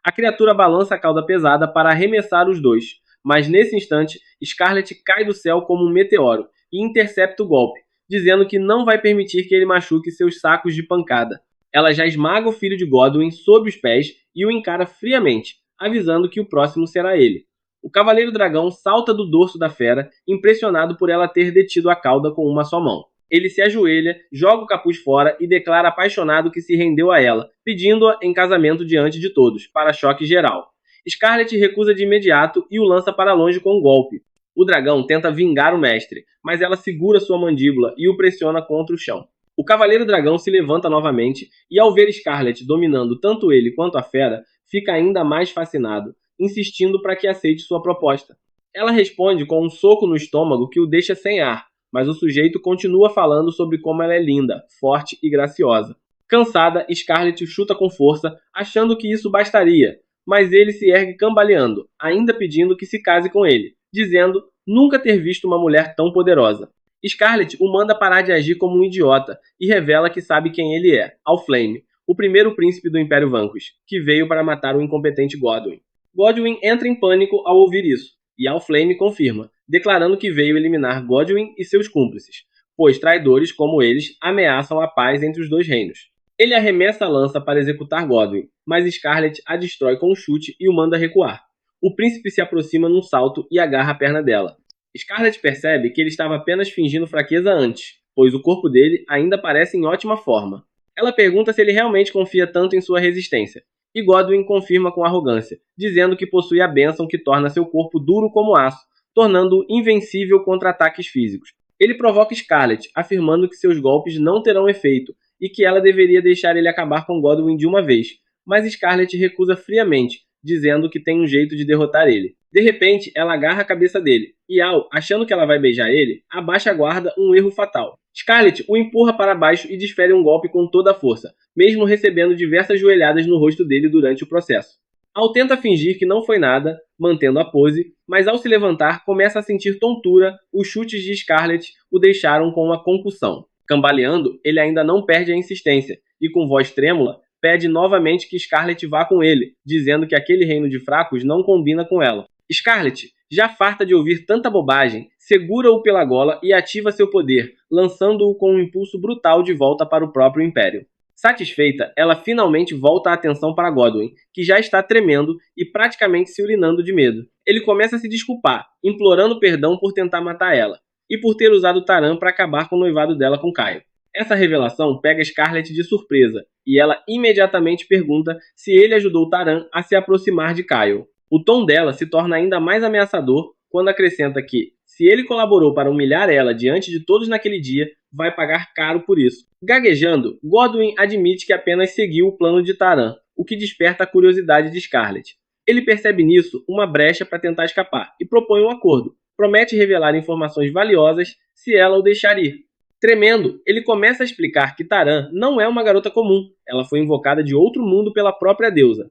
A criatura balança a cauda pesada para arremessar os dois, mas nesse instante, Scarlet cai do céu como um meteoro e intercepta o golpe, dizendo que não vai permitir que ele machuque seus sacos de pancada. Ela já esmaga o filho de Godwyn sob os pés e o encara friamente, avisando que o próximo será ele. O Cavaleiro Dragão salta do dorso da fera, impressionado por ela ter detido a cauda com uma só mão. Ele se ajoelha, joga o capuz fora e declara apaixonado que se rendeu a ela, pedindo-a em casamento diante de todos, para choque geral. Scarlet recusa de imediato e o lança para longe com um golpe. O dragão tenta vingar o mestre, mas ela segura sua mandíbula e o pressiona contra o chão. O Cavaleiro Dragão se levanta novamente e, ao ver Scarlet dominando tanto ele quanto a fera, fica ainda mais fascinado, insistindo para que aceite sua proposta. Ela responde com um soco no estômago que o deixa sem ar, mas o sujeito continua falando sobre como ela é linda, forte e graciosa. Cansada, Scarlet o chuta com força, achando que isso bastaria, mas ele se ergue cambaleando, ainda pedindo que se case com ele, dizendo nunca ter visto uma mulher tão poderosa. Scarlet o manda parar de agir como um idiota e revela que sabe quem ele é, Alflame, o primeiro príncipe do Império Vanquish, que veio para matar o incompetente Godwyn. Godwyn entra em pânico ao ouvir isso, e Alflame confirma, declarando que veio eliminar Godwyn e seus cúmplices, pois traidores como eles ameaçam a paz entre os dois reinos. Ele arremessa a lança para executar Godwyn, mas Scarlet a destrói com um chute e o manda recuar. O príncipe se aproxima num salto e agarra a perna dela. Scarlet percebe que ele estava apenas fingindo fraqueza antes, pois o corpo dele ainda parece em ótima forma. Ela pergunta se ele realmente confia tanto em sua resistência, e Godwyn confirma com arrogância, dizendo que possui a bênção que torna seu corpo duro como aço, tornando-o invencível contra ataques físicos. Ele provoca Scarlet, afirmando que seus golpes não terão efeito e que ela deveria deixar ele acabar com Godwyn de uma vez, mas Scarlet recusa friamente, dizendo que tem um jeito de derrotar ele. De repente, ela agarra a cabeça dele, e Al, achando que ela vai beijar ele, abaixa a guarda, um erro fatal. Scarlet o empurra para baixo e desfere um golpe com toda a força, mesmo recebendo diversas joelhadas no rosto dele durante o processo. Al tenta fingir que não foi nada, mantendo a pose, mas ao se levantar começa a sentir tontura, os chutes de Scarlet o deixaram com uma concussão. Cambaleando, ele ainda não perde a insistência, e com voz trêmula, pede novamente que Scarlet vá com ele, dizendo que aquele reino de fracos não combina com ela. Scarlet, já farta de ouvir tanta bobagem, segura-o pela gola e ativa seu poder, lançando-o com um impulso brutal de volta para o próprio Império. Satisfeita, ela finalmente volta a atenção para Godwyn, que já está tremendo e praticamente se urinando de medo. Ele começa a se desculpar, implorando perdão por tentar matar ela, e por ter usado Taran para acabar com o noivado dela com Kaio. Essa revelação pega Scarlet de surpresa, e ela imediatamente pergunta se ele ajudou Taran a se aproximar de Kaio. O tom dela se torna ainda mais ameaçador quando acrescenta que, se ele colaborou para humilhar ela diante de todos naquele dia, vai pagar caro por isso. Gaguejando, Godwyn admite que apenas seguiu o plano de Taran, o que desperta a curiosidade de Scarlet. Ele percebe nisso uma brecha para tentar escapar e propõe um acordo. Promete revelar informações valiosas se ela o deixar ir. Tremendo, ele começa a explicar que Taran não é uma garota comum, ela foi invocada de outro mundo pela própria deusa.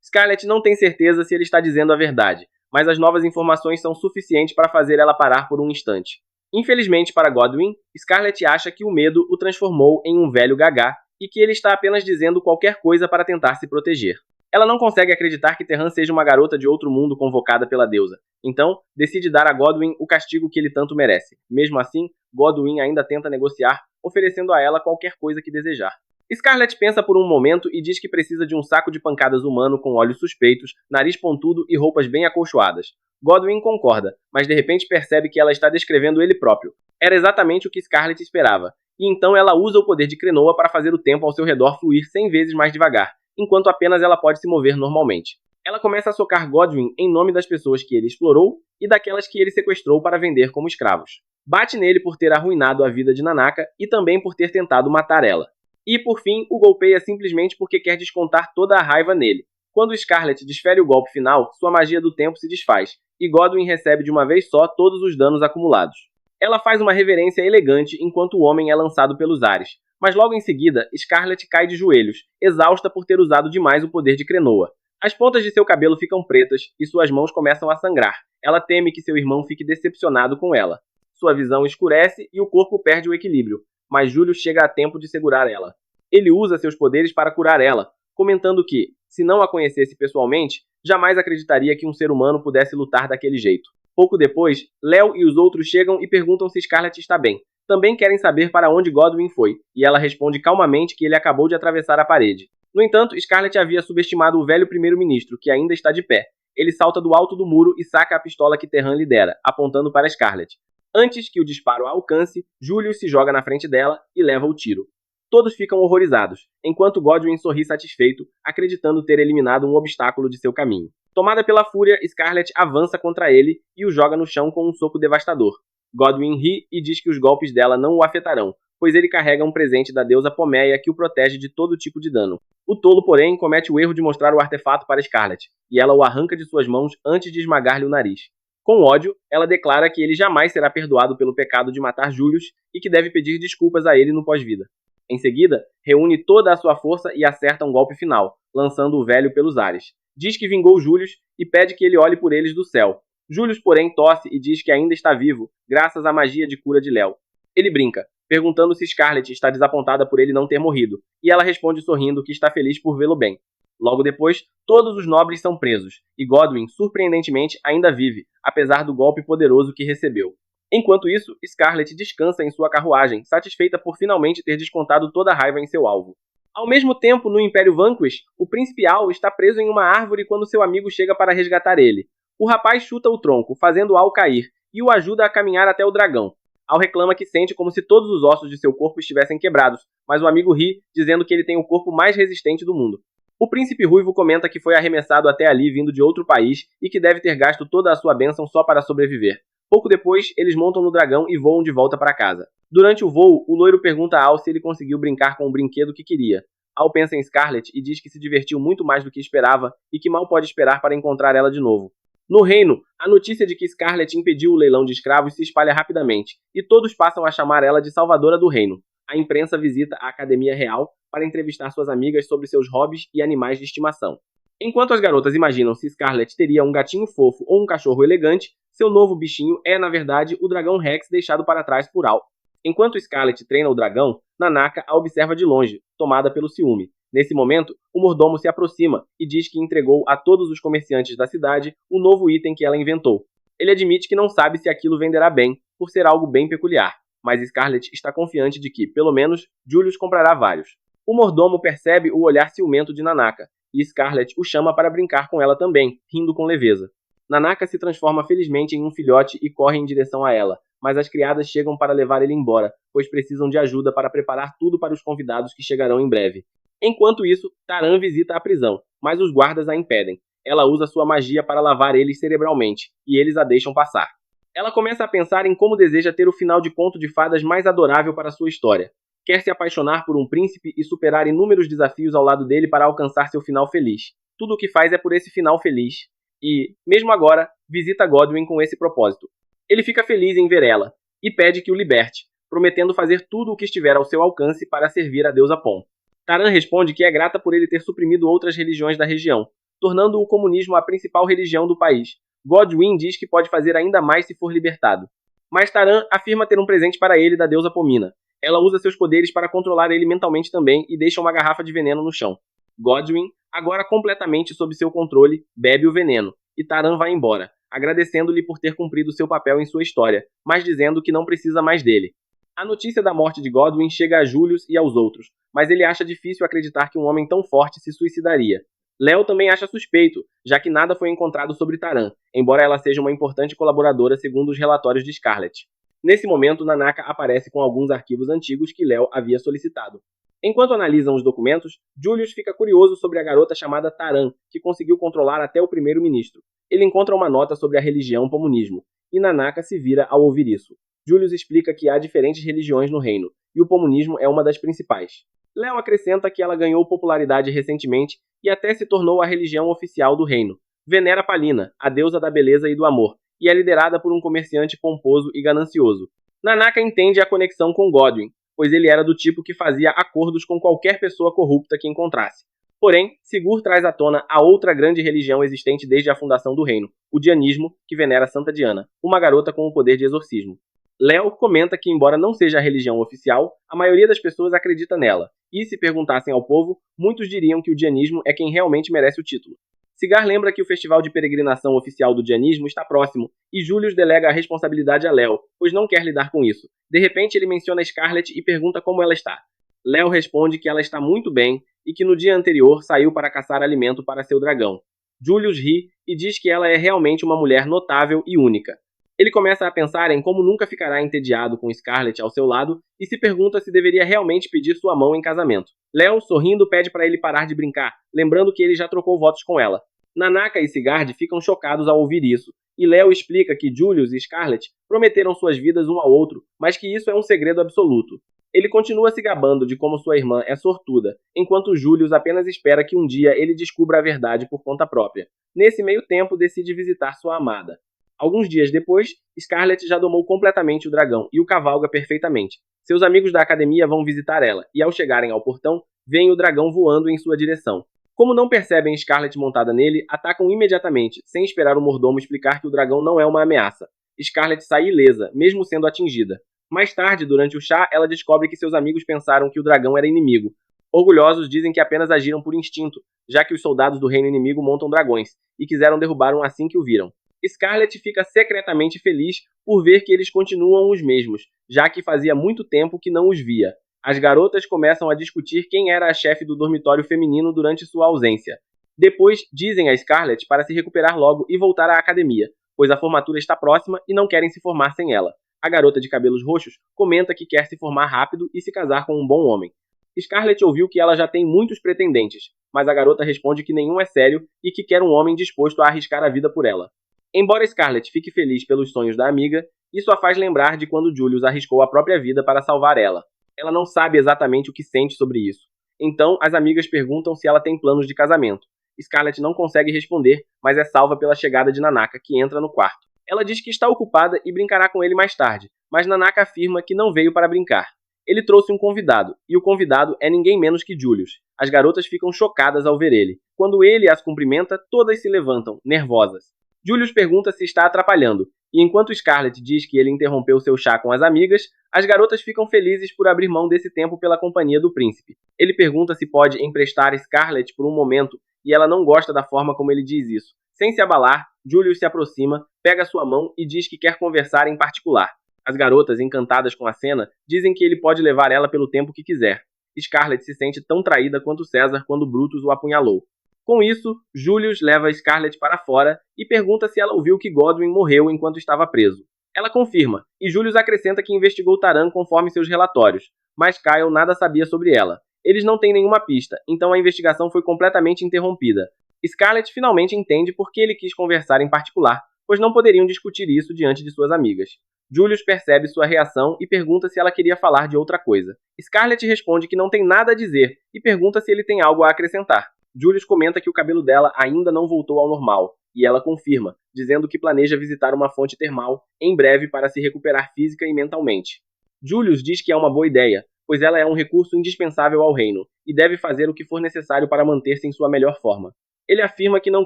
Scarlet não tem certeza se ele está dizendo a verdade, mas as novas informações são suficientes para fazer ela parar por um instante. Infelizmente para Godwyn, Scarlet acha que o medo o transformou em um velho gagá e que ele está apenas dizendo qualquer coisa para tentar se proteger. Ela não consegue acreditar que Terran seja uma garota de outro mundo convocada pela deusa, então decide dar a Godwyn o castigo que ele tanto merece. Mesmo assim, Godwyn ainda tenta negociar, oferecendo a ela qualquer coisa que desejar. Scarlet pensa por um momento e diz que precisa de um saco de pancadas humano com olhos suspeitos, nariz pontudo e roupas bem acolchoadas. Godwyn concorda, mas de repente percebe que ela está descrevendo ele próprio. Era exatamente o que Scarlet esperava, e então ela usa o poder de Krenoa para fazer o tempo ao seu redor fluir 100 vezes mais devagar, enquanto apenas ela pode se mover normalmente. Ela começa a socar Godwyn em nome das pessoas que ele explorou e daquelas que ele sequestrou para vender como escravos. Bate nele por ter arruinado a vida de Nanaka e também por ter tentado matar ela. E, por fim, o golpeia simplesmente porque quer descontar toda a raiva nele. Quando Scarlet desfere o golpe final, sua magia do tempo se desfaz, e Godwyn recebe de uma vez só todos os danos acumulados. Ela faz uma reverência elegante enquanto o homem é lançado pelos ares, mas logo em seguida, Scarlet cai de joelhos, exausta por ter usado demais o poder de Krenoa. As pontas de seu cabelo ficam pretas e suas mãos começam a sangrar. Ela teme que seu irmão fique decepcionado com ela. Sua visão escurece e o corpo perde o equilíbrio, mas Julius chega a tempo de segurar ela. Ele usa seus poderes para curar ela, comentando que, se não a conhecesse pessoalmente, jamais acreditaria que um ser humano pudesse lutar daquele jeito. Pouco depois, Léo e os outros chegam e perguntam se Scarlet está bem. Também querem saber para onde Godwyn foi, e ela responde calmamente que ele acabou de atravessar a parede. No entanto, Scarlet havia subestimado o velho primeiro-ministro, que ainda está de pé. Ele salta do alto do muro e saca a pistola que Terran lhe dera, apontando para Scarlet. Antes que o disparo a alcance, Julius se joga na frente dela e leva o tiro. Todos ficam horrorizados, enquanto Godwyn sorri satisfeito, acreditando ter eliminado um obstáculo de seu caminho. Tomada pela fúria, Scarlet avança contra ele e o joga no chão com um soco devastador. Godwyn ri e diz que os golpes dela não o afetarão, pois ele carrega um presente da deusa Pomeia que o protege de todo tipo de dano. O tolo, porém, comete o erro de mostrar o artefato para Scarlet, e ela o arranca de suas mãos antes de esmagar-lhe o nariz. Com ódio, ela declara que ele jamais será perdoado pelo pecado de matar Julius e que deve pedir desculpas a ele no pós-vida. Em seguida, reúne toda a sua força e acerta um golpe final, lançando o velho pelos ares. Diz que vingou Julius e pede que ele olhe por eles do céu. Julius, porém, tosse e diz que ainda está vivo, graças à magia de cura de Léo. Ele brinca, perguntando se Scarlet está desapontada por ele não ter morrido, e ela responde sorrindo que está feliz por vê-lo bem. Logo depois, todos os nobres são presos, e Godwyn, surpreendentemente, ainda vive, apesar do golpe poderoso que recebeu. Enquanto isso, Scarlet descansa em sua carruagem, satisfeita por finalmente ter descontado toda a raiva em seu alvo. Ao mesmo tempo, no Império Vanquish, o Príncipe Al está preso em uma árvore quando seu amigo chega para resgatar ele. O rapaz chuta o tronco, fazendo Al cair, e o ajuda a caminhar até o dragão. Al reclama que sente como se todos os ossos de seu corpo estivessem quebrados, mas o amigo ri, dizendo que ele tem o corpo mais resistente do mundo. O príncipe ruivo comenta que foi arremessado até ali vindo de outro país e que deve ter gasto toda a sua bênção só para sobreviver. Pouco depois, eles montam no dragão e voam de volta para casa. Durante o voo, o loiro pergunta a Al se ele conseguiu brincar com o brinquedo que queria. Al pensa em Scarlet e diz que se divertiu muito mais do que esperava e que mal pode esperar para encontrar ela de novo. No reino, a notícia de que Scarlet impediu o leilão de escravos se espalha rapidamente, e todos passam a chamar ela de Salvadora do Reino. A imprensa visita a Academia Real para entrevistar suas amigas sobre seus hobbies e animais de estimação. Enquanto as garotas imaginam se Scarlet teria um gatinho fofo ou um cachorro elegante, seu novo bichinho é, na verdade, o dragão Rex deixado para trás por Al. Enquanto Scarlet treina o dragão, Nanaka a observa de longe, tomada pelo ciúme. Nesse momento, o mordomo se aproxima e diz que entregou a todos os comerciantes da cidade o novo item que ela inventou. Ele admite que não sabe se aquilo venderá bem, por ser algo bem peculiar, mas Scarlet está confiante de que, pelo menos, Julius comprará vários. O mordomo percebe o olhar ciumento de Nanaka, e Scarlet o chama para brincar com ela também, rindo com leveza. Nanaka se transforma felizmente em um filhote e corre em direção a ela, mas as criadas chegam para levar ele embora, pois precisam de ajuda para preparar tudo para os convidados que chegarão em breve. Enquanto isso, Taran visita a prisão, mas os guardas a impedem. Ela usa sua magia para lavar eles cerebralmente, e eles a deixam passar. Ela começa a pensar em como deseja ter o final de conto de fadas mais adorável para sua história. Quer se apaixonar por um príncipe e superar inúmeros desafios ao lado dele para alcançar seu final feliz. Tudo o que faz é por esse final feliz. E, mesmo agora, visita Godwyn com esse propósito. Ele fica feliz em ver ela, e pede que o liberte, prometendo fazer tudo o que estiver ao seu alcance para servir a deusa Pon. Taran responde que é grata por ele ter suprimido outras religiões da região, tornando o comunismo a principal religião do país. Godwyn diz que pode fazer ainda mais se for libertado. Mas Taran afirma ter um presente para ele da deusa Pomina. Ela usa seus poderes para controlar ele mentalmente também e deixa uma garrafa de veneno no chão. Godwyn, agora completamente sob seu controle, bebe o veneno, e Taran vai embora, agradecendo-lhe por ter cumprido seu papel em sua história, mas dizendo que não precisa mais dele. A notícia da morte de Godwyn chega a Julius e aos outros, mas ele acha difícil acreditar que um homem tão forte se suicidaria. Léo também acha suspeito, já que nada foi encontrado sobre Taran, embora ela seja uma importante colaboradora segundo os relatórios de Scarlet. Nesse momento, Nanaka aparece com alguns arquivos antigos que Léo havia solicitado. Enquanto analisam os documentos, Julius fica curioso sobre a garota chamada Taran, que conseguiu controlar até o primeiro-ministro. Ele encontra uma nota sobre a religião Pomunismo, e Nanaka se vira ao ouvir isso. Julius explica que há diferentes religiões no reino, e o Pomunismo é uma das principais. Léo acrescenta que ela ganhou popularidade recentemente e até se tornou a religião oficial do reino. Venera Palina, a deusa da beleza e do amor, e é liderada por um comerciante pomposo e ganancioso. Nanaka entende a conexão com Godwin, pois ele era do tipo que fazia acordos com qualquer pessoa corrupta que encontrasse. Porém, Sigur traz à tona a outra grande religião existente desde a fundação do reino, o Dianismo, que venera Santa Diana, uma garota com o poder de exorcismo. Léo comenta que, embora não seja a religião oficial, a maioria das pessoas acredita nela, e se perguntassem ao povo, muitos diriam que o Dianismo é quem realmente merece o título. Cigar lembra que o festival de peregrinação oficial do Dianismo está próximo, e Julius delega a responsabilidade a Léo, pois não quer lidar com isso. De repente ele menciona Scarlet e pergunta como ela está. Léo responde que ela está muito bem e que no dia anterior saiu para caçar alimento para seu dragão. Julius ri e diz que ela é realmente uma mulher notável e única. Ele começa a pensar em como nunca ficará entediado com Scarlet ao seu lado e se pergunta se deveria realmente pedir sua mão em casamento. Léo, sorrindo, pede para ele parar de brincar, lembrando que ele já trocou votos com ela. Nanaka e Sigard ficam chocados ao ouvir isso, e Léo explica que Julius e Scarlet prometeram suas vidas um ao outro, mas que isso é um segredo absoluto. Ele continua se gabando de como sua irmã é sortuda, enquanto Julius apenas espera que um dia ele descubra a verdade por conta própria. Nesse meio tempo, decide visitar sua amada. Alguns dias depois, Scarlet já domou completamente o dragão e o cavalga perfeitamente. Seus amigos da academia vão visitar ela, e ao chegarem ao portão, veem o dragão voando em sua direção. Como não percebem Scarlet montada nele, atacam imediatamente, sem esperar o mordomo explicar que o dragão não é uma ameaça. Scarlet sai ilesa, mesmo sendo atingida. Mais tarde, durante o chá, ela descobre que seus amigos pensaram que o dragão era inimigo. Orgulhosos, dizem que apenas agiram por instinto, já que os soldados do reino inimigo montam dragões, e quiseram derrubar um assim que o viram. Scarlet fica secretamente feliz por ver que eles continuam os mesmos, já que fazia muito tempo que não os via. As garotas começam a discutir quem era a chefe do dormitório feminino durante sua ausência. Depois, dizem a Scarlet para se recuperar logo e voltar à academia, pois a formatura está próxima e não querem se formar sem ela. A garota de cabelos roxos comenta que quer se formar rápido e se casar com um bom homem. Scarlet ouviu que ela já tem muitos pretendentes, mas a garota responde que nenhum é sério e que quer um homem disposto a arriscar a vida por ela. Embora Scarlet fique feliz pelos sonhos da amiga, isso a faz lembrar de quando Julius arriscou a própria vida para salvar ela. Ela não sabe exatamente o que sente sobre isso. Então, as amigas perguntam se ela tem planos de casamento. Scarlet não consegue responder, mas é salva pela chegada de Nanaka, que entra no quarto. Ela diz que está ocupada e brincará com ele mais tarde, mas Nanaka afirma que não veio para brincar. Ele trouxe um convidado, e o convidado é ninguém menos que Julius. As garotas ficam chocadas ao ver ele. Quando ele as cumprimenta, todas se levantam, nervosas. Julius pergunta se está atrapalhando, e enquanto Scarlet diz que ele interrompeu seu chá com as amigas, as garotas ficam felizes por abrir mão desse tempo pela companhia do príncipe. Ele pergunta se pode emprestar Scarlet por um momento, e ela não gosta da forma como ele diz isso. Sem se abalar, Julius se aproxima, pega sua mão e diz que quer conversar em particular. As garotas, encantadas com a cena, dizem que ele pode levar ela pelo tempo que quiser. Scarlet se sente tão traída quanto César quando Brutus o apunhalou. Com isso, Julius leva Scarlet para fora e pergunta se ela ouviu que Godwin morreu enquanto estava preso. Ela confirma, e Julius acrescenta que investigou Taran conforme seus relatórios, mas Kyle nada sabia sobre ela. Eles não têm nenhuma pista, então a investigação foi completamente interrompida. Scarlet finalmente entende por que ele quis conversar em particular, pois não poderiam discutir isso diante de suas amigas. Julius percebe sua reação e pergunta se ela queria falar de outra coisa. Scarlet responde que não tem nada a dizer e pergunta se ele tem algo a acrescentar. Julius comenta que o cabelo dela ainda não voltou ao normal, e ela confirma, dizendo que planeja visitar uma fonte termal em breve para se recuperar física e mentalmente. Julius diz que é uma boa ideia, pois ela é um recurso indispensável ao reino, e deve fazer o que for necessário para manter-se em sua melhor forma. Ele afirma que não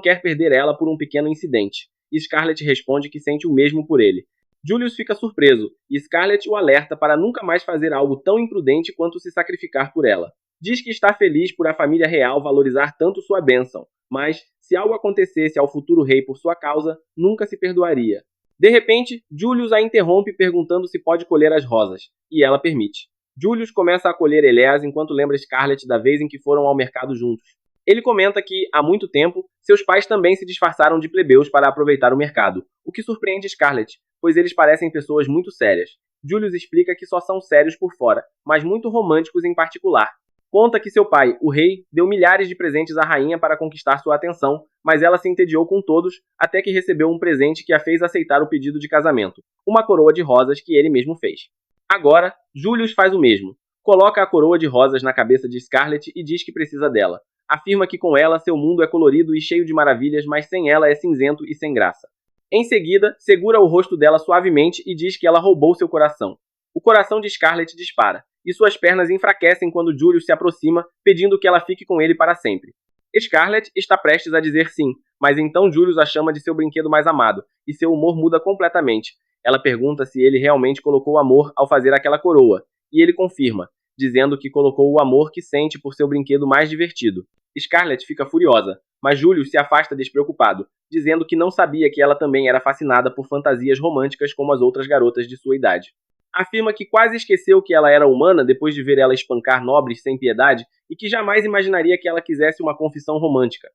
quer perder ela por um pequeno incidente, e Scarlet responde que sente o mesmo por ele. Julius fica surpreso, e Scarlet o alerta para nunca mais fazer algo tão imprudente quanto se sacrificar por ela. Diz que está feliz por a família real valorizar tanto sua bênção, mas, se algo acontecesse ao futuro rei por sua causa, nunca se perdoaria. De repente, Julius a interrompe perguntando se pode colher as rosas, e ela permite. Julius começa a colher Eleas enquanto lembra Scarlet da vez em que foram ao mercado juntos. Ele comenta que, há muito tempo, seus pais também se disfarçaram de plebeus para aproveitar o mercado, o que surpreende Scarlet, pois eles parecem pessoas muito sérias. Julius explica que só são sérios por fora, mas muito românticos em particular. Conta que seu pai, o rei, deu milhares de presentes à rainha para conquistar sua atenção, mas ela se entediou com todos até que recebeu um presente que a fez aceitar o pedido de casamento, uma coroa de rosas que ele mesmo fez. Agora, Julius faz o mesmo. Coloca a coroa de rosas na cabeça de Scarlett e diz que precisa dela. Afirma que com ela seu mundo é colorido e cheio de maravilhas, mas sem ela é cinzento e sem graça. Em seguida, segura o rosto dela suavemente e diz que ela roubou seu coração. O coração de Scarlett dispara, e suas pernas enfraquecem quando Julius se aproxima, pedindo que ela fique com ele para sempre. Scarlett está prestes a dizer sim, mas então Julius a chama de seu brinquedo mais amado, e seu humor muda completamente. Ela pergunta se ele realmente colocou amor ao fazer aquela coroa, e ele confirma, dizendo que colocou o amor que sente por seu brinquedo mais divertido. Scarlett fica furiosa, mas Julius se afasta despreocupado, dizendo que não sabia que ela também era fascinada por fantasias românticas como as outras garotas de sua idade. Afirma que quase esqueceu que ela era humana depois de ver ela espancar nobres sem piedade e que jamais imaginaria que ela quisesse uma confissão romântica.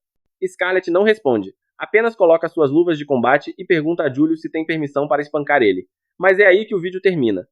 Scarlett não responde, apenas coloca suas luvas de combate e pergunta a Julius se tem permissão para espancar ele. Mas é aí que o vídeo termina.